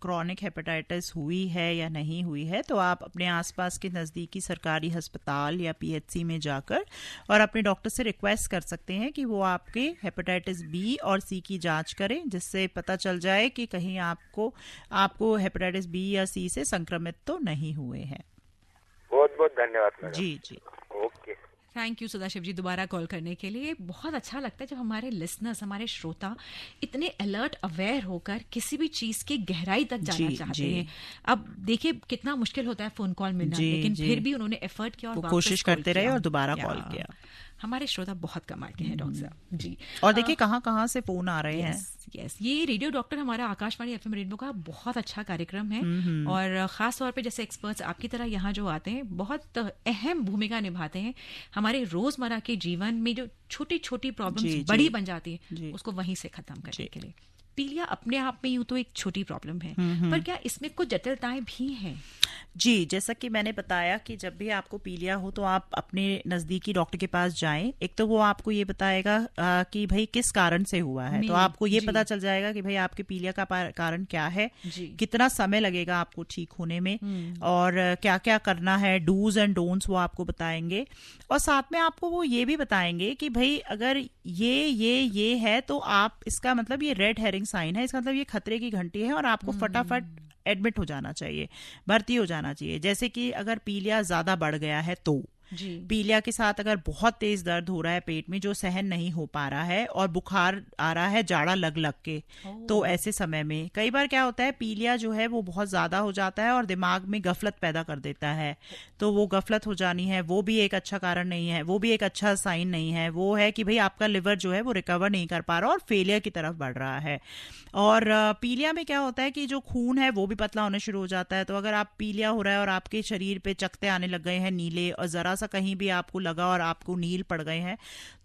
क्रॉनिक हेपेटाइटिस हुई है या नहीं हुई है, तो आप अपने आसपास के नज़दीकी सरकारी अस्पताल या पीएचसी में जाकर और अपने डॉक्टर से रिक्वेस्ट कर सकते हैं कि वो आपके हेपेटाइटिस बी और सी की जांच करें, जिससे पता चल जाए कि कहीं आपको हेपेटाइटिस बी या सी से संक्रमित तो नहीं हुए हैं। बहुत बहुत धन्यवाद मैडम। जी जी, okay, thank you Sadashiv ji दोबारा कॉल करने के लिए। बहुत अच्छा लगता है जब हमारे लिसनर्स, हमारे श्रोता इतने अलर्ट अवेयर होकर किसी भी चीज की गहराई तक जाना चाहते हैं। अब देखिए कितना मुश्किल होता है फोन कॉल मिलना, लेकिन फिर भी उन्होंने एफर्ट किया और कोशिश करते रहे और दोबारा कॉल किया। हमारे श्रोता बहुत कमाल के हैं डॉक्टर साहब जी। और देखिए कहाँ से फोन आ रहे हैं। यस, ये रेडियो डॉक्टर हमारा आकाशवाणी एफएम रेनबो का बहुत अच्छा कार्यक्रम है और खास तौर पे जैसे एक्सपर्ट्स आपकी तरह यहाँ जो आते हैं बहुत अहम भूमिका निभाते हैं। हमारे रोजमर्रा के जीवन में जो छोटी छोटी प्रॉब्लम्स बड़ी बन जाती है उसको वहीं से खत्म करने के लिए। पीलिया अपने आप में यूं तो एक छोटी प्रॉब्लम है, पर क्या इसमें कुछ जटिलताएं भी हैं? जी, जैसा कि मैंने बताया कि जब भी आपको पीलिया हो तो आप अपने नजदीकी डॉक्टर के पास जाएं। एक तो वो आपको ये बताएगा कि भाई किस कारण से हुआ है, तो आपको ये पता चल जाएगा कि भाई आपके पीलिया का कारण क्या है, कितना समय लगेगा आपको ठीक होने में और क्या क्या करना है, डूज एंड डोंट्स वो आपको बताएंगे। और साथ में आपको वो ये भी बताएंगे कि भाई अगर ये है तो आप इसका मतलब ये रेड हेरिंग साइन है, इसका मतलब ये खतरे की घंटी है और आपको फटाफट एडमिट हो जाना चाहिए, भर्ती हो जाना चाहिए। जैसे कि अगर पीलिया ज्यादा बढ़ गया है तो पीलिया के साथ अगर बहुत तेज दर्द हो रहा है पेट में जो सहन नहीं हो पा रहा है और बुखार आ रहा है जाड़ा लग लग के, तो ऐसे समय में कई बार क्या होता है पीलिया जो है वो बहुत ज्यादा हो जाता है और दिमाग में गफलत पैदा कर देता है। तो वो गफलत हो जानी है, वो भी एक अच्छा कारण नहीं है, वो भी एक अच्छा साइन नहीं है। वो है कि भाई आपका लिवर जो है वो रिकवर नहीं कर पा रहा और फेलियर की तरफ बढ़ रहा है। और पीलिया में क्या होता है कि जो खून है वो भी पतला होने शुरू हो जाता है। तो अगर आप पीलिया हो रहा है और आपके शरीर पे चकते आने लग गए हैं नीले और जरा सा कहीं भी आपको लगा और आपको नील पड़ गए हैं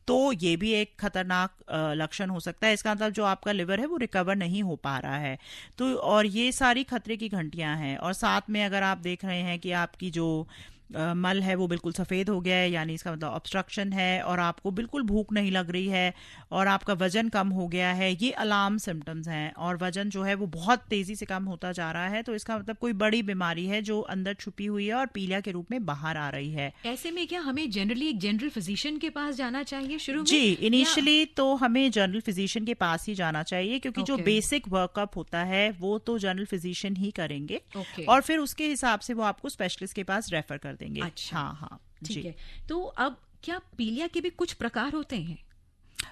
तो ये भी एक खतरनाक लक्षण हो सकता है। इसका मतलब जो आपका लिवर है वो रिकवर नहीं हो पा रहा है। तो और ये सारी खतरे की घंटियां हैं। और साथ में अगर आप देख रहे हैं कि आपकी जो मल है वो बिल्कुल सफ़ेद हो गया है, यानी इसका मतलब ऑब्स्ट्रक्शन है और आपको बिल्कुल भूख नहीं लग रही है और आपका वजन कम हो गया है, ये अलार्म सिम्टम्स हैं। और वजन जो है वो बहुत तेज़ी से कम होता जा रहा है, तो इसका मतलब कोई बड़ी बीमारी है जो अंदर छुपी हुई है और पीलिया के रूप में बाहर आ रही है। ऐसे में क्या हमें जनरली एक जनरल फिजिशियन के पास जाना चाहिए शुरू में? जी, इनिशियली तो हमें जनरल फिजिशियन के पास ही जाना चाहिए, क्योंकि जो बेसिक वर्कअप होता है वो तो जनरल फिजिशियन ही करेंगे और फिर उसके हिसाब से वो आपको स्पेशलिस्ट के पास रेफर कर देंगे। अच्छा, हाँ, ठीक है। तो अब क्या पीलिया के भी कुछ प्रकार होते हैं?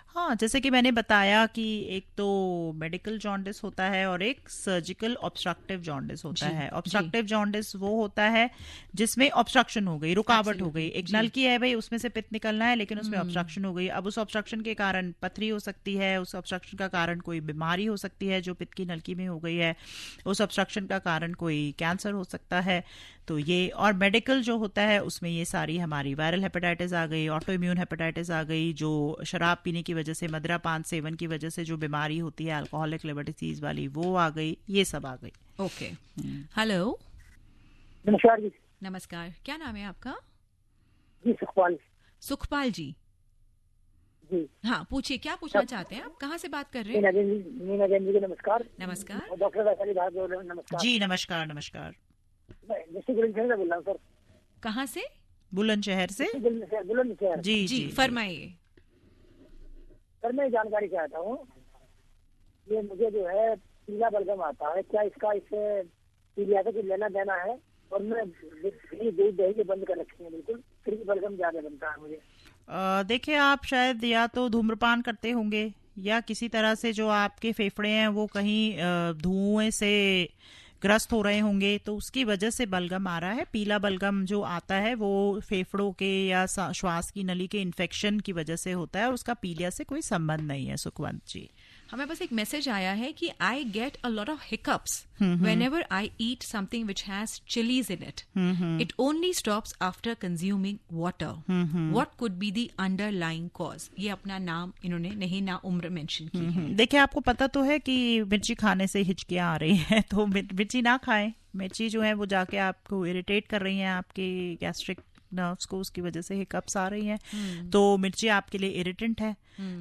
हाँ, जैसे कि मैंने बताया कि एक तो मेडिकल जॉन्डिस होता है और एक सर्जिकल ऑब्स्ट्रक्टिव जॉन्डिस होता है। ऑब्स्ट्रक्टिव जॉन्डिस वो होता है जिसमें ऑब्स्ट्रक्शन हो गई, रुकावट हो गई। एक नलकी है भाई, उसमें से पित्त निकलना है लेकिन उसमें ऑब्स्ट्रक्शन हो गई। अब उस ऑब्स्ट्रक्शन के कारण पथरी हो सकती है, उस ऑब्स्ट्रक्शन का कारण कोई बीमारी हो सकती है जो पित्त की नलकी में हो गई है, उस ऑब्स्ट्रक्शन का कारण कोई कैंसर हो सकता है। तो ये और मेडिकल जो होता है उसमें ये सारी हमारी वायरल हेपेटाइटिस आ गई, ऑटो इम्यून हेपेटाइटिस आ गई, जो शराब पीने की वजह से, मदिरा पान सेवन की वजह से जो बीमारी होती है अल्कोहलिक लिवर डिसीज वाली, वो आ गई, ये सब आ गई। ओके, हेलो, नमस्कार जी। नमस्कार, क्या नाम है आपका? जी, सुखपाल। सुखपाल जी, जी हाँ, पूछिए, क्या पूछना चाहते हैं आप? कहाँ से बात कर रहे हैं? मीना जैन जी, नमस्कार। नमस्कार। डॉक्टर वैशाली बात बोल रहे हैं। नमस्कार जी, नमस्कार। नमस्कार, डिस्ट्रिक्ट बुलंदशहर से बोल रहा हूँ सर। कहाँ से? बुलंदशहर से। बुलंदशहर। जी जी, फरमाइए सर। मैं जानकारी चाहता हूँ, ये मुझे जो है पीला बलगम आता है, क्या इसका इससे पीलिया से कुछ लेना देना है? और मैं दूध दही बंद कर रखी है, बिल्कुल फ्री बलगम ज्यादा बनता है मुझे। देखिए, आप शायद या तो धूम्रपान करते होंगे या किसी तरह से जो आपके फेफड़े हैं वो कहीं धुएं से ग्रस्त हो रहे होंगे, तो उसकी वजह से बलगम आ रहा है। पीला बलगम जो आता है वो फेफड़ों के या श्वास की नली के इन्फेक्शन की वजह से होता है और उसका पीलिया से कोई संबंध नहीं है। सुखवंत जी, हमें बस एक मैसेज आया है कि I get a lot of hiccups whenever I eat something which has chillies in it. It only stops after consuming water. What could be the underlying cause? ये अपना नाम इन्होंने नहीं ना उम्र मेंशन की है। देखिए, आपको पता तो है कि मिर्ची खाने से हिचकियां आ रही हैं, तो मिर्ची ना खाएं। मिर्ची जो है वो जाके आपको इरिटेट कर रही हैं, आपके गैस्ट्रिक नर्व्स को, उसकी वजह से हिकअप्स आ रही हैं। तो मिर्ची आपके लिए इरिटेंट है।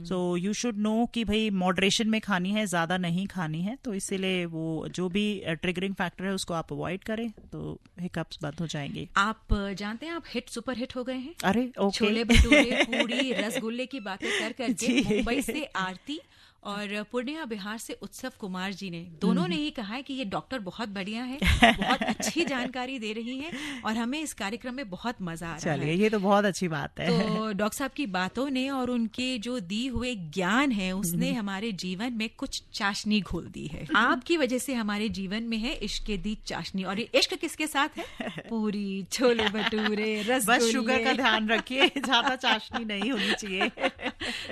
सो यू शुड नो कि भाई मॉडरेशन में खानी है, ज्यादा नहीं खानी है। तो इसीलिए वो जो भी ट्रिगरिंग फैक्टर है उसको आप अवॉइड करें तो हिकअप्स बंद हो जाएंगे। आप जानते हैं आप सुपर हिट हो गए हैं। अरे ओके। छोले भटूरे, पूरी, रसगुल्ले की बातें कर करके मुंबई से आरती और पूर्णिया बिहार से उत्सव कुमार जी ने, दोनों ने ही कहा है कि ये डॉक्टर बहुत बढ़िया है, बहुत अच्छी जानकारी दे रही है और हमें इस कार्यक्रम में बहुत मजा आ रहा है। चलिए, ये तो बहुत अच्छी बात है। तो डॉक्टर साहब की बातों ने और उनके जो दी हुए ज्ञान है उसने हमारे जीवन में कुछ चाशनी घोल दी है। आपकी वजह से हमारे जीवन में है इश्क की दी चाशनी। और ये इश्क किसके साथ है? पूरी, छोले भटूरे, रसगुल्ले। बस शुगर का ध्यान रखिए, ज्यादा चाशनी नहीं होनी चाहिए।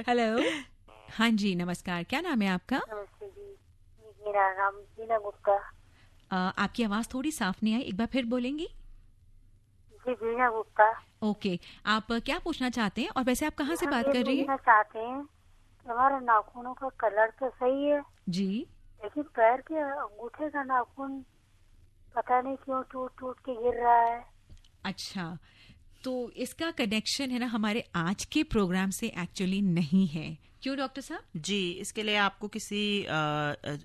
हेलो, हाँ जी, नमस्कार, क्या नाम है आपका? नमस्ते जी, मेरा नाम मीना गुप्ता। आपकी आवाज थोड़ी साफ नहीं आई, एक बार फिर बोलेंगी? जी, मीना गुप्ता। ओके, आप क्या पूछना चाहते हैं और वैसे आप कहाँ से बात कर रही हैं? पूछना चाहते हैं, हमारे नाखूनों का कलर तो सही है जी, लेकिन पैर के अंगूठे का नाखून पता नहीं क्यों टूट टूट के गिर रहा है। अच्छा, तो इसका कनेक्शन है ना हमारे आज के प्रोग्राम से एक्चुअली नहीं है। क्यों डॉक्टर साहब? जी, इसके लिए आपको किसी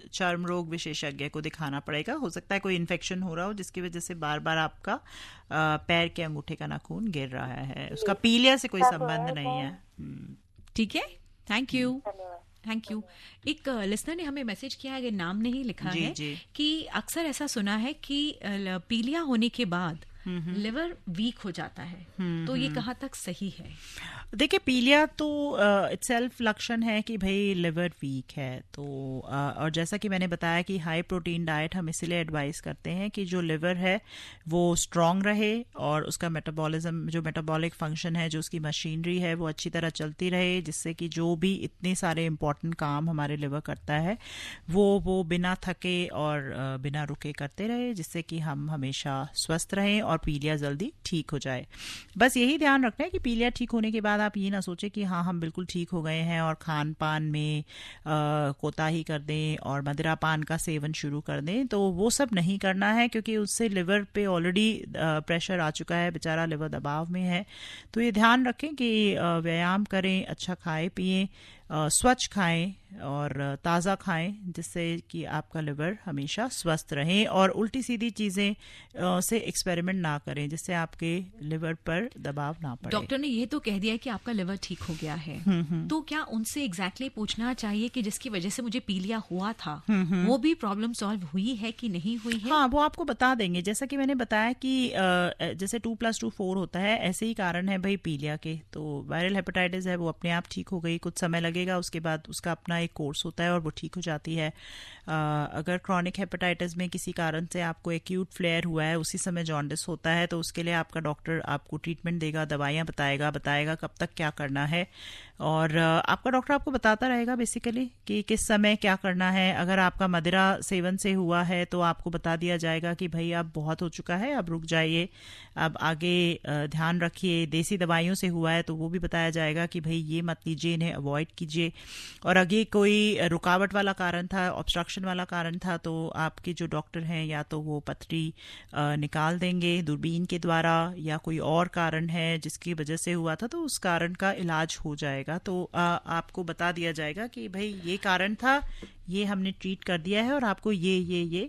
चर्म रोग विशेषज्ञ को दिखाना पड़ेगा। हो सकता है कोई इन्फेक्शन हो रहा हो जिसकी वजह से बार बार आपका पैर के अंगूठे का नाखून गिर रहा है। उसका पीलिया से कोई संबंध नहीं है। ठीक है, थैंक यू, थैंक यू। एक लिसनर ने हमें मैसेज किया है, नाम नहीं लिखा है, कि अक्सर ऐसा सुना है कि पीलिया होने के बाद लिवर वीक हो जाता है, तो ये कहाँ तक सही है? देखिए, पीलिया तो इटसेल्फ लक्षण है कि भाई लिवर वीक है। तो और जैसा कि मैंने बताया कि हाई प्रोटीन डाइट हम इसीलिए एडवाइस करते हैं कि जो लिवर है वो स्ट्रांग रहे और उसका मेटाबॉलिज्म, जो मेटाबॉलिक फंक्शन है, जो उसकी मशीनरी है, वो अच्छी तरह चलती रहे, जिससे कि जो भी इतने सारे इम्पोर्टेंट काम हमारे लिवर करता है वो बिना थके और बिना रुके करते रहे, जिससे कि हम हमेशा स्वस्थ रहें और पीलिया जल्दी ठीक हो जाए। बस यही ध्यान रखना है कि पीलिया ठीक होने के बाद आप ये ना सोचें कि हाँ, हम बिल्कुल ठीक हो गए हैं और खान पान में कोताही कर दें और मदिरा पान का सेवन शुरू कर दें। तो वो सब नहीं करना है, क्योंकि उससे लिवर पे ऑलरेडी प्रेशर आ चुका है, बेचारा लिवर दबाव में है। तो ये ध्यान रखें कि व्यायाम करें, अच्छा खाएं पिएं, स्वच्छ खाएं और ताज़ा खाएं, जिससे कि आपका लिवर हमेशा स्वस्थ रहे, और उल्टी सीधी चीज़ें से एक्सपेरिमेंट ना करें जिससे आपके लिवर पर दबाव ना पड़े। डॉक्टर ने ये तो कह दिया कि आपका लिवर ठीक हो गया है, तो क्या उनसे एग्जैक्टली पूछना चाहिए कि जिसकी वजह से मुझे पीलिया हुआ था वो भी प्रॉब्लम सॉल्व हुई है कि नहीं हुई है? हाँ, वो आपको बता देंगे। जैसा कि मैंने बताया कि जैसे 2+2 4 होता है, ऐसे ही कारण है भाई पीलिया के। तो वायरल हेपेटाइटिस है, वो अपने आप ठीक हो गई, कुछ समय लगेगा, उसके बाद उसका अपना एक कोर्स होता है और वो ठीक हो जाती है। अगर क्रॉनिक हेपेटाइटिस में किसी कारण से आपको एक्यूट फ्लेयर हुआ है, उसी समय जॉन्डिस होता है, तो उसके लिए आपका डॉक्टर आपको ट्रीटमेंट देगा, दवाइयाँ बताएगा कब तक क्या करना है, और आपका डॉक्टर आपको बताता रहेगा बेसिकली कि किस समय क्या करना है। अगर आपका मदिरा सेवन से हुआ है तो आपको बता दिया जाएगा कि भाई अब बहुत हो चुका है, अब रुक जाइए, अब आगे ध्यान रखिए। देसी दवाइयों से हुआ है तो वो भी बताया जाएगा कि भाई ये मत लीजिए, इन्हें अवॉइड कीजिए। और अगर कोई रुकावट वाला कारण था, ऑब्स्ट्रक्शन वाला कारण था, तो आपके जो डॉक्टर हैं या तो वो पथरी निकाल देंगे दूरबीन के द्वारा, या कोई और कारण है जिसकी वजह से हुआ था तो उस कारण का इलाज हो जाएगा। तो आपको बता दिया जाएगा कि भाई ये कारण था, ये हमने ट्रीट कर दिया है और आपको ये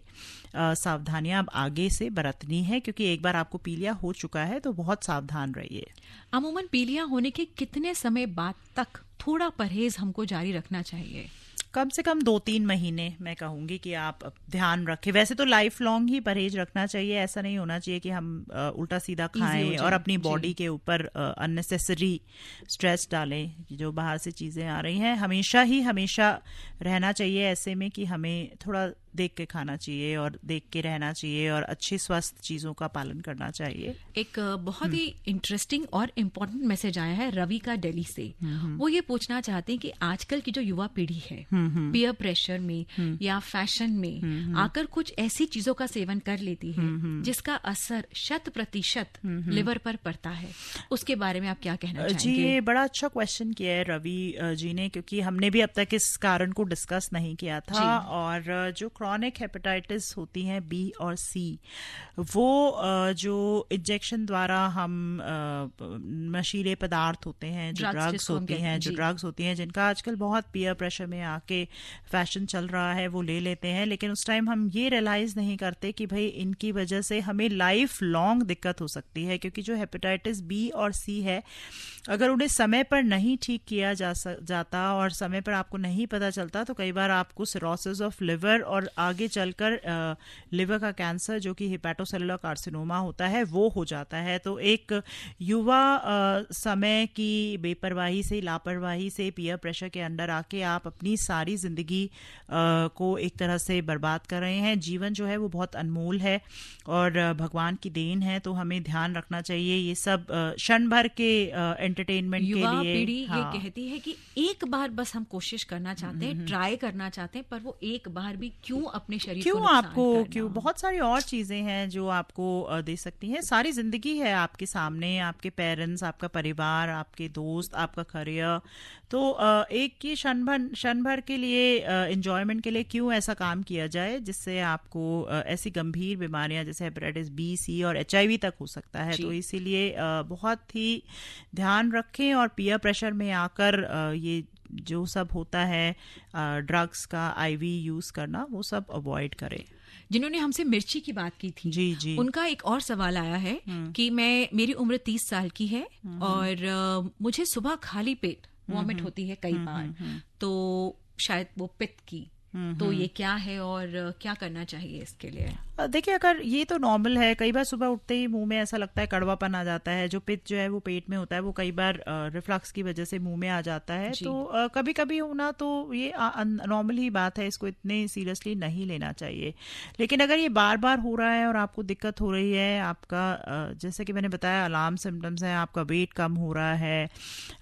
सावधानियां अब आगे से बरतनी है, क्योंकि एक बार आपको पीलिया हो चुका है तो बहुत सावधान रहिए। अमूमन पीलिया होने के कितने समय बाद तक थोड़ा परहेज हमको जारी रखना चाहिए? कम से कम 2-3 महीने मैं कहूंगी कि आप ध्यान रखें। वैसे तो लाइफ लॉन्ग ही परहेज रखना चाहिए, ऐसा नहीं होना चाहिए कि हम उल्टा सीधा खाएं और अपनी बॉडी के ऊपर अननेसेसरी स्ट्रेस डालें। जो बाहर से चीजें आ रही हैं, हमेशा रहना चाहिए ऐसे में कि हमें थोड़ा देख के खाना चाहिए और देख के रहना चाहिए और अच्छी स्वस्थ चीजों का पालन करना चाहिए। एक बहुत ही इंटरेस्टिंग और इम्पोर्टेंट मैसेज आया है रवि का दिल्ली से। वो ये पूछना चाहते हैं कि आजकल की जो युवा पीढ़ी है पीयर प्रेशर में या फैशन में आकर कुछ ऐसी चीजों का सेवन कर लेती है जिसका असर 100% लिवर पर पड़ता है, उसके बारे में आप क्या कहना चाहेंगे? जी, ये बड़ा अच्छा क्वेश्चन किया है रवि जी ने, क्योंकि हमने भी अब तक इस कारण को डिस्कस नहीं किया था। और जो क्रॉनिक हेपेटाइटिस होती हैं बी और सी, वो जो इंजेक्शन द्वारा हम नशीले पदार्थ होते हैं, जो ड्रग्स होती हैं जिनका आजकल बहुत पीयर प्रेशर में आके फैशन चल रहा है, वो ले लेते हैं। लेकिन उस टाइम हम ये रियलाइज नहीं करते कि भाई इनकी वजह से हमें लाइफ लॉन्ग दिक्कत हो सकती है, क्योंकि जो हेपेटाइटिस बी और सी है, अगर उन्हें समय पर नहीं ठीक किया जाता और समय पर आपको नहीं पता चलता तो कई बार आपको सिरोसिस ऑफ लिवर और आगे चलकर लिवर का कैंसर जो कि हेपेटोसेलुलर कार्सिनोमा होता है वो हो जाता है। तो एक युवा समय की बेपरवाही से, लापरवाही से, पीयर प्रेशर के अंडर आके आप अपनी सारी जिंदगी को एक तरह से बर्बाद कर रहे हैं। जीवन जो है वो बहुत अनमोल है और भगवान की देन है, तो हमें ध्यान रखना चाहिए। ये सब क्षण भर के एंटरटेनमेंट के लिए युवा पीढ़ी ये कहती है कि एक बार बस हम कोशिश करना चाहते हैं, ट्राई करना चाहते हैं, पर वो एक बार भी क्यों अपने शरीर को आपको क्यों, बहुत सारी और चीजें हैं जो आपको दे सकती हैं। सारी जिंदगी है आपके सामने, आपके पेरेंट्स, आपका परिवार, आपके दोस्त, आपका करियर, तो एक ये क्षण भर के लिए एंजॉयमेंट के लिए क्यों ऐसा काम किया जाए जिससे आपको ऐसी गंभीर बीमारियां जैसे हेपेटाइटिस बी, सी और HIV तक हो सकता है। तो इसीलिए बहुत ही ध्यान रखें और पीयर प्रेशर में आकर ये जो सब होता है ड्रग्स का IV यूज करना, वो सब अवॉइड करें। जिन्होंने हमसे मिर्ची की बात की थी, जी। उनका एक और सवाल आया है कि मेरी उम्र 30 साल की है और मुझे सुबह खाली पेट वॉमिट होती है कई बार, तो शायद वो पित्त की, तो ये क्या है और क्या करना चाहिए इसके लिए? देखिए, अगर ये तो नॉर्मल है, कई बार सुबह उठते ही मुंह में ऐसा लगता है कड़वापन आ जाता है, जो पित्त जो है वो पेट में होता है, वो कई बार रिफ्लक्स की वजह से मुंह में आ जाता है, तो कभी कभी होना तो ये नॉर्मल ही बात है, इसको इतने सीरियसली नहीं लेना चाहिए। लेकिन अगर ये बार बार हो रहा है और आपको दिक्कत हो रही है, आपका जैसे कि मैंने बताया अलार्म सिम्टम्स है, आपका वेट कम हो रहा है,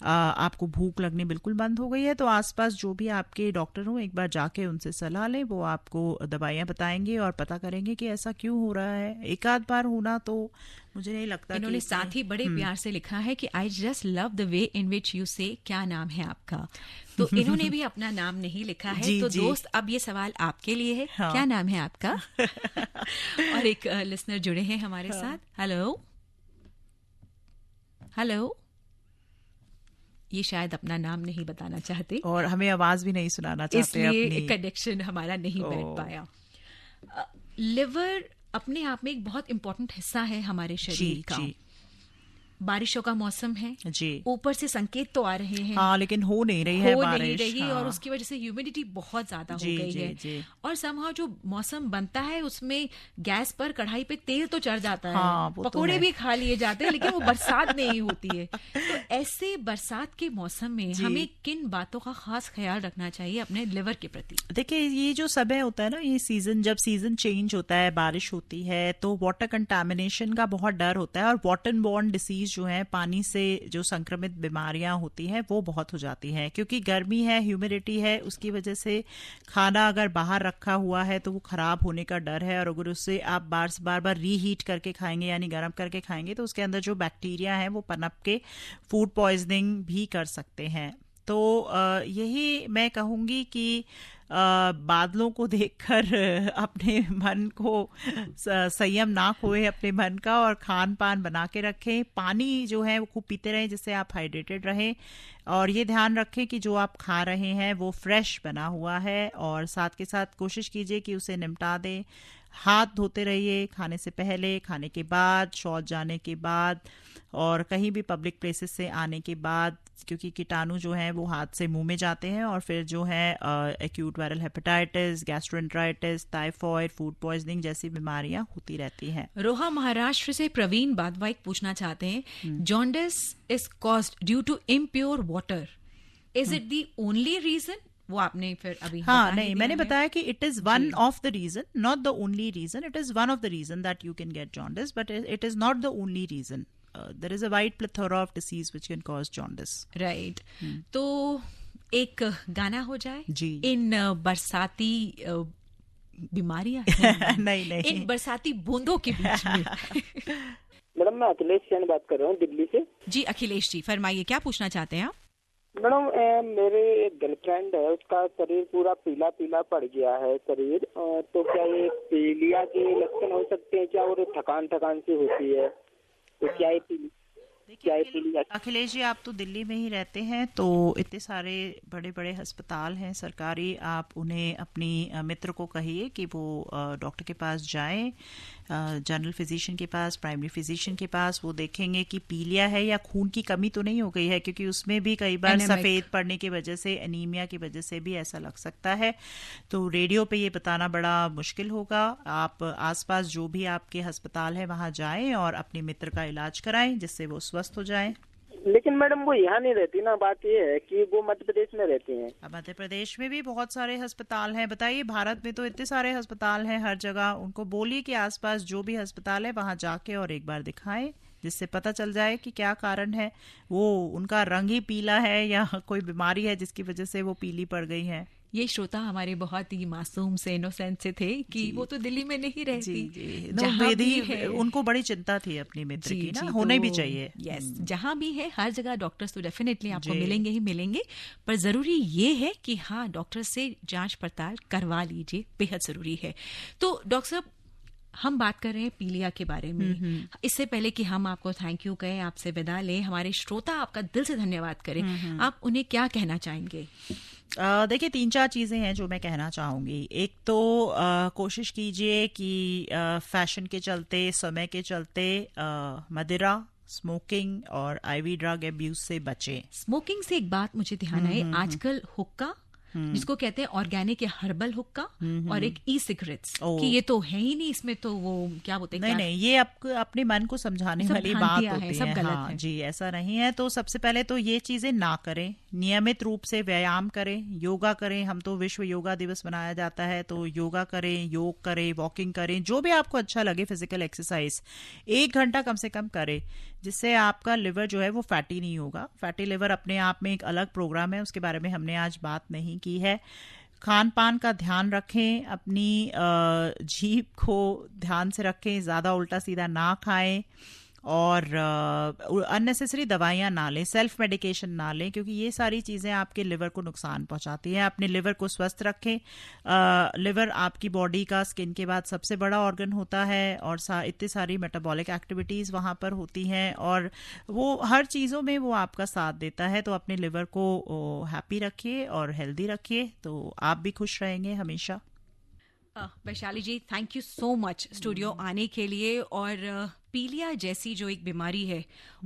आपको भूख लगनी बिल्कुल बंद हो गई है, तो आसपास जो भी आपके डॉक्टर हो एक बार जाके उनसे सलाह लें, वो आपको दवाइयां बताएंगे और पता करेंगे कि ऐसा क्यों हो रहा है। एक आध बार होना तो मुझे नहीं लगता। इन्होंने साथ ही बड़े प्यार से लिखा है कि I just love the way in which you से, क्या नाम है आपका? तो इन्होंने भी अपना नाम नहीं लिखा है, तो दोस्त अब ये सवाल आपके लिए है, क्या नाम है आपका? और एक लिसनर जुड़े हैं हमारे साथ। हेलो, ये शायद अपना नाम नहीं बताना चाहते और हमें आवाज भी नहीं सुनाना चाहते, इसलिए कनेक्शन हमारा नहीं बैठ पाया। लिवर अपने आप में एक बहुत इंपॉर्टेंट हिस्सा है हमारे शरीर का। बारिशों का मौसम है जी, ऊपर से संकेत तो आ रहे हैं, लेकिन हो नहीं रही है बारिश, और उसकी वजह से ह्यूमिडिटी बहुत ज्यादा हो गई है। और समहाउ जो मौसम बनता है उसमें गैस पर कढ़ाई पे तेल तो चढ़ जाता है, पकोड़े भी खा लिए जाते हैं, लेकिन वो बरसात नहीं होती है। तो ऐसे बरसात के मौसम में हमें किन बातों का खास ख्याल रखना चाहिए अपने लिवर के प्रति? देखिए, ये जो समय होता है ना, ये सीजन, जब सीजन चेंज होता है, बारिश होती है, तो वाटर कंटामिनेशन का बहुत डर होता है और वाटर बॉर्न डिसीज जो है, पानी से जो संक्रमित बीमारियां होती हैं वो बहुत हो जाती हैं, क्योंकि गर्मी है, ह्यूमिडिटी है, उसकी वजह से खाना अगर बाहर रखा हुआ है तो वो खराब होने का डर है, और अगर उससे आप बार बार रीहीट करके खाएंगे यानी गर्म करके खाएंगे तो उसके अंदर जो बैक्टीरिया है वो पनप के फूड पॉइजनिंग भी कर सकते हैं। तो यही मैं कहूंगी कि बादलों को देखकर अपने मन को संयम ना खोए अपने मन का, और खान पान बना के रखें, पानी जो है वो खूब पीते रहें जिससे आप हाइड्रेटेड रहें, और ये ध्यान रखें कि जो आप खा रहे हैं वो फ्रेश बना हुआ है, और साथ के साथ कोशिश कीजिए कि उसे निपटा दें। हाथ धोते रहिए खाने से पहले, खाने के बाद, शौच जाने के बाद, और कहीं भी पब्लिक प्लेसेस से आने के बाद, क्योंकि कीटाणु जो है वो हाथ से मुंह में जाते हैं और फिर जो है acute viral hepatitis, gastroenteritis, typhoid, food poisoning जैसी बीमारियां होती रहती हैं। रोहा महाराष्ट्र से प्रवीण बादवाइक पूछना चाहते हैं, jaundice is caused due to impure water, is it the only reason? वो आपने फिर अभी नहीं, मैंने बताया कि it is one of the reason, not the only reason. It is one of the reason that you can get jaundice, but it is not the only reason. There is a wide plethora of disease which can cause jaundice. Right. तो एक गाना हो जाए जी। इन बरसाती बीमारियां नहीं, इन बरसाती बूंदों के बीच में। मैडम, मैं अखिलेश जैन बात कर रहा हूँ दिल्ली से। जी अखिलेश जी, फरमाइए, क्या पूछना चाहते हैं आप? मैडम मेरे एक गर्लफ्रेंड है, उसका शरीर पूरा पीला पीला पड़ गया है शरीर, तो क्या ये पीलिया के लक्षण हो सकते हैं क्या? और थकान थकान सी होती है, तो क्या ये अखिलेश जी, आप तो दिल्ली में ही रहते हैं, तो इतने सारे बड़े बड़े अस्पताल हैं सरकारी, आप उन्हें अपनी मित्र को कहिए कि वो डॉक्टर के पास जाएं, जनरल फिजिशियन के पास, प्राइमरी फिजिशियन के पास। वो देखेंगे कि पीलिया है या खून की कमी तो नहीं हो गई है, क्योंकि उसमें भी कई बार सफ़ेद पड़ने की वजह से, एनीमिया की वजह से भी ऐसा लग सकता है। तो रेडियो पे ये बताना बड़ा मुश्किल होगा। आप आसपास जो भी आपके अस्पताल है वहाँ जाएं और अपने मित्र का इलाज कराएं, जिससे वो स्वस्थ हो जाएं। लेकिन मैडम वो यहाँ नहीं रहती ना, बात ये है कि वो मध्य प्रदेश में रहती हैं। अब मध्य प्रदेश में भी बहुत सारे अस्पताल हैं, बताइए, भारत में तो इतने सारे अस्पताल हैं हर जगह। उनको बोलिए कि आसपास जो भी अस्पताल है वहाँ जाके और एक बार दिखाएं, जिससे पता चल जाए कि क्या कारण है। वो उनका रंग ही पीला है या कोई बीमारी है जिसकी वजह से वो पीली पड़ गई है। ये श्रोता हमारे बहुत ही मासूम से, इनोसेंट से थे कि वो तो दिल्ली में नहीं रहती। जहाँ भी है, उनको बड़ी चिंता थी अपनी मित्र की ना, होने भी चाहिए। यस, जहाँ भी है हर जगह डॉक्टर्स तो डेफिनेटली आपको मिलेंगे ही मिलेंगे, पर जरूरी ये है कि हाँ, डॉक्टर से जांच पड़ताल करवा लीजिए, बेहद जरूरी है। तो डॉक्टर साहब, हम बात कर रहे हैं पीलिया के बारे में। इससे पहले कि हम आपको थैंक यू कहें, आपसे विदा लें, हमारे श्रोता आपका दिल से धन्यवाद करें, आप उन्हें क्या कहना चाहेंगे? देखिए, 3-4 चीज़ें हैं जो मैं कहना चाहूँगी। एक तो कोशिश कीजिए कि फैशन के चलते, समय के चलते मदिरा, स्मोकिंग और आईवी ड्रग अब्यूज से बचें। स्मोकिंग से एक बात मुझे ध्यान आई, आजकल हुक्का, जिसको कहते हैं ऑर्गेनिक या हर्बल हुक्का, और एक ई सिगरेट्स, कि ये तो है ही नहीं, इसमें तो वो क्या बोलते हैं, नहीं, ये अपने मन को समझाने वाली बात होती है, सब गलत है। जी, ऐसा नहीं है। तो सबसे पहले तो ये चीजें ना करें, नियमित रूप से व्यायाम करें, योगा करें। हम तो विश्व योगा दिवस मनाया जाता है, तो योगा करें, योग करें, वॉकिंग करें, जो भी आपको अच्छा लगे, फिजिकल एक्सरसाइज 1 घंटा कम से कम करें, जिससे आपका लिवर जो है वो फैटी नहीं होगा। फैटी लिवर अपने आप में एक अलग प्रोग्राम है, उसके बारे में हमने आज बात नहीं की है। खान पान का ध्यान रखें, अपनी जीभ को ध्यान से रखें, ज़्यादा उल्टा सीधा ना खाएं, और अननेसेसरी दवाइयाँ ना लें, सेल्फ मेडिकेशन ना लें, क्योंकि ये सारी चीज़ें आपके लिवर को नुकसान पहुंचाती हैं। अपने लिवर को स्वस्थ रखें। लिवर आपकी बॉडी का स्किन के बाद सबसे बड़ा ऑर्गन होता है, और इतनी सारी मेटाबॉलिक एक्टिविटीज़ वहाँ पर होती हैं, और वो हर चीज़ों में वो आपका साथ देता है। तो अपने लिवर को हैप्पी रखिए और हेल्दी रखिए, तो आप भी खुश रहेंगे हमेशा। Vaishali ji, thank you so much studio आने के लिए, और पीलिया जैसी जो एक बीमारी है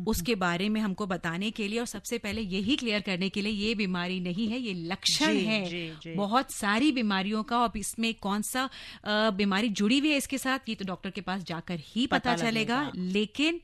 उसके बारे में हमको बताने के लिए, और सबसे पहले यही क्लियर करने के लिए, ये बीमारी नहीं है, ये लक्षण है बहुत सारी बीमारियों का। और इसमें कौन सा बीमारी जुड़ी हुई है इसके साथ, ये तो डॉक्टर के पास जाकर ही पता चलेगा। लेकिन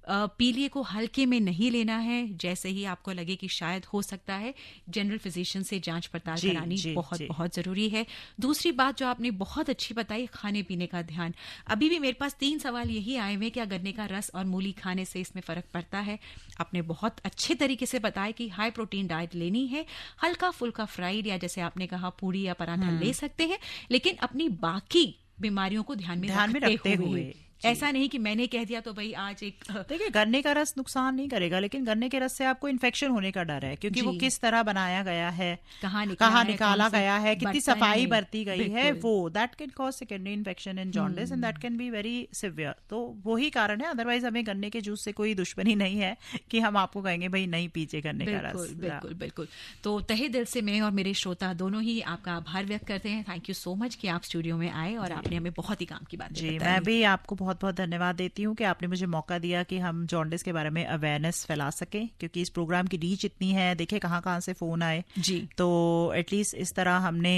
पीलिया को हल्के में नहीं लेना है। जैसे ही आपको लगे कि शायद हो सकता है, जनरल फिजिशियन से जांच पड़ताल करानी बहुत जरूरी है। दूसरी बात जो आपने बहुत अच्छी बताई, खाने पीने का ध्यान। अभी भी मेरे पास 3 सवाल यही आए हुए, क्या गन्ने का रस और मूली खाने से इसमें फर्क पड़ता है? आपने बहुत अच्छे तरीके से बताया कि हाई प्रोटीन डाइट लेनी है, हल्का फुल्का फ्राइड या जैसे आपने कहा पूरी या पराठा ले सकते हैं, लेकिन अपनी बाकी बीमारियों को ध्यान में रखते हुए। ऐसा नहीं कि मैंने कह दिया तो भाई आज एक, देखिए, गन्ने का रस नुकसान नहीं करेगा, लेकिन गन्ने के रस से आपको इन्फेक्शन होने का डर है, क्योंकि वो किस तरह बनाया गया है, कहाँ निकाला गया है, कितनी सफाई बरती गई है, वो that can cause secondary infection in jaundice, and that can be very severe. तो वही कारण है। अदरवाइज हमें गन्ने के जूस से कोई दुश्मनी नहीं है कि हम आपको कहेंगे भाई नहीं पीजिए गन्ने का रस। बिल्कुल। तो तहे दिल से मैं और मेरे श्रोता दोनों ही आपका आभार व्यक्त करते हैं। थैंक यू सो मच कि आप स्टूडियो में आए और आपने हमें बहुत ही काम की बात बताई। मैं भी आपको बहुत बहुत धन्यवाद देती हूँ कि आपने मुझे मौका दिया कि हम जॉन्डिस के बारे में अवेयरनेस फैला सकें, क्योंकि इस प्रोग्राम की रीच इतनी है, देखे कहाँ से फोन आए जी, तो एटलीस्ट इस तरह हमने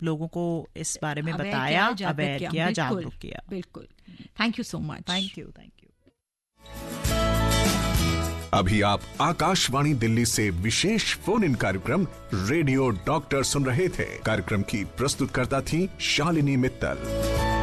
लोगों को इस बारे में बताया, अवेयर किया, जागरूक किया। बिल्कुल, thank you so much. Thank you. अभी आप आकाशवाणी दिल्ली से विशेष फोन इन कार्यक्रम रेडियो डॉक्टर सुन रहे थे। कार्यक्रम की प्रस्तुतकर्ता थी शालिनी मित्तल।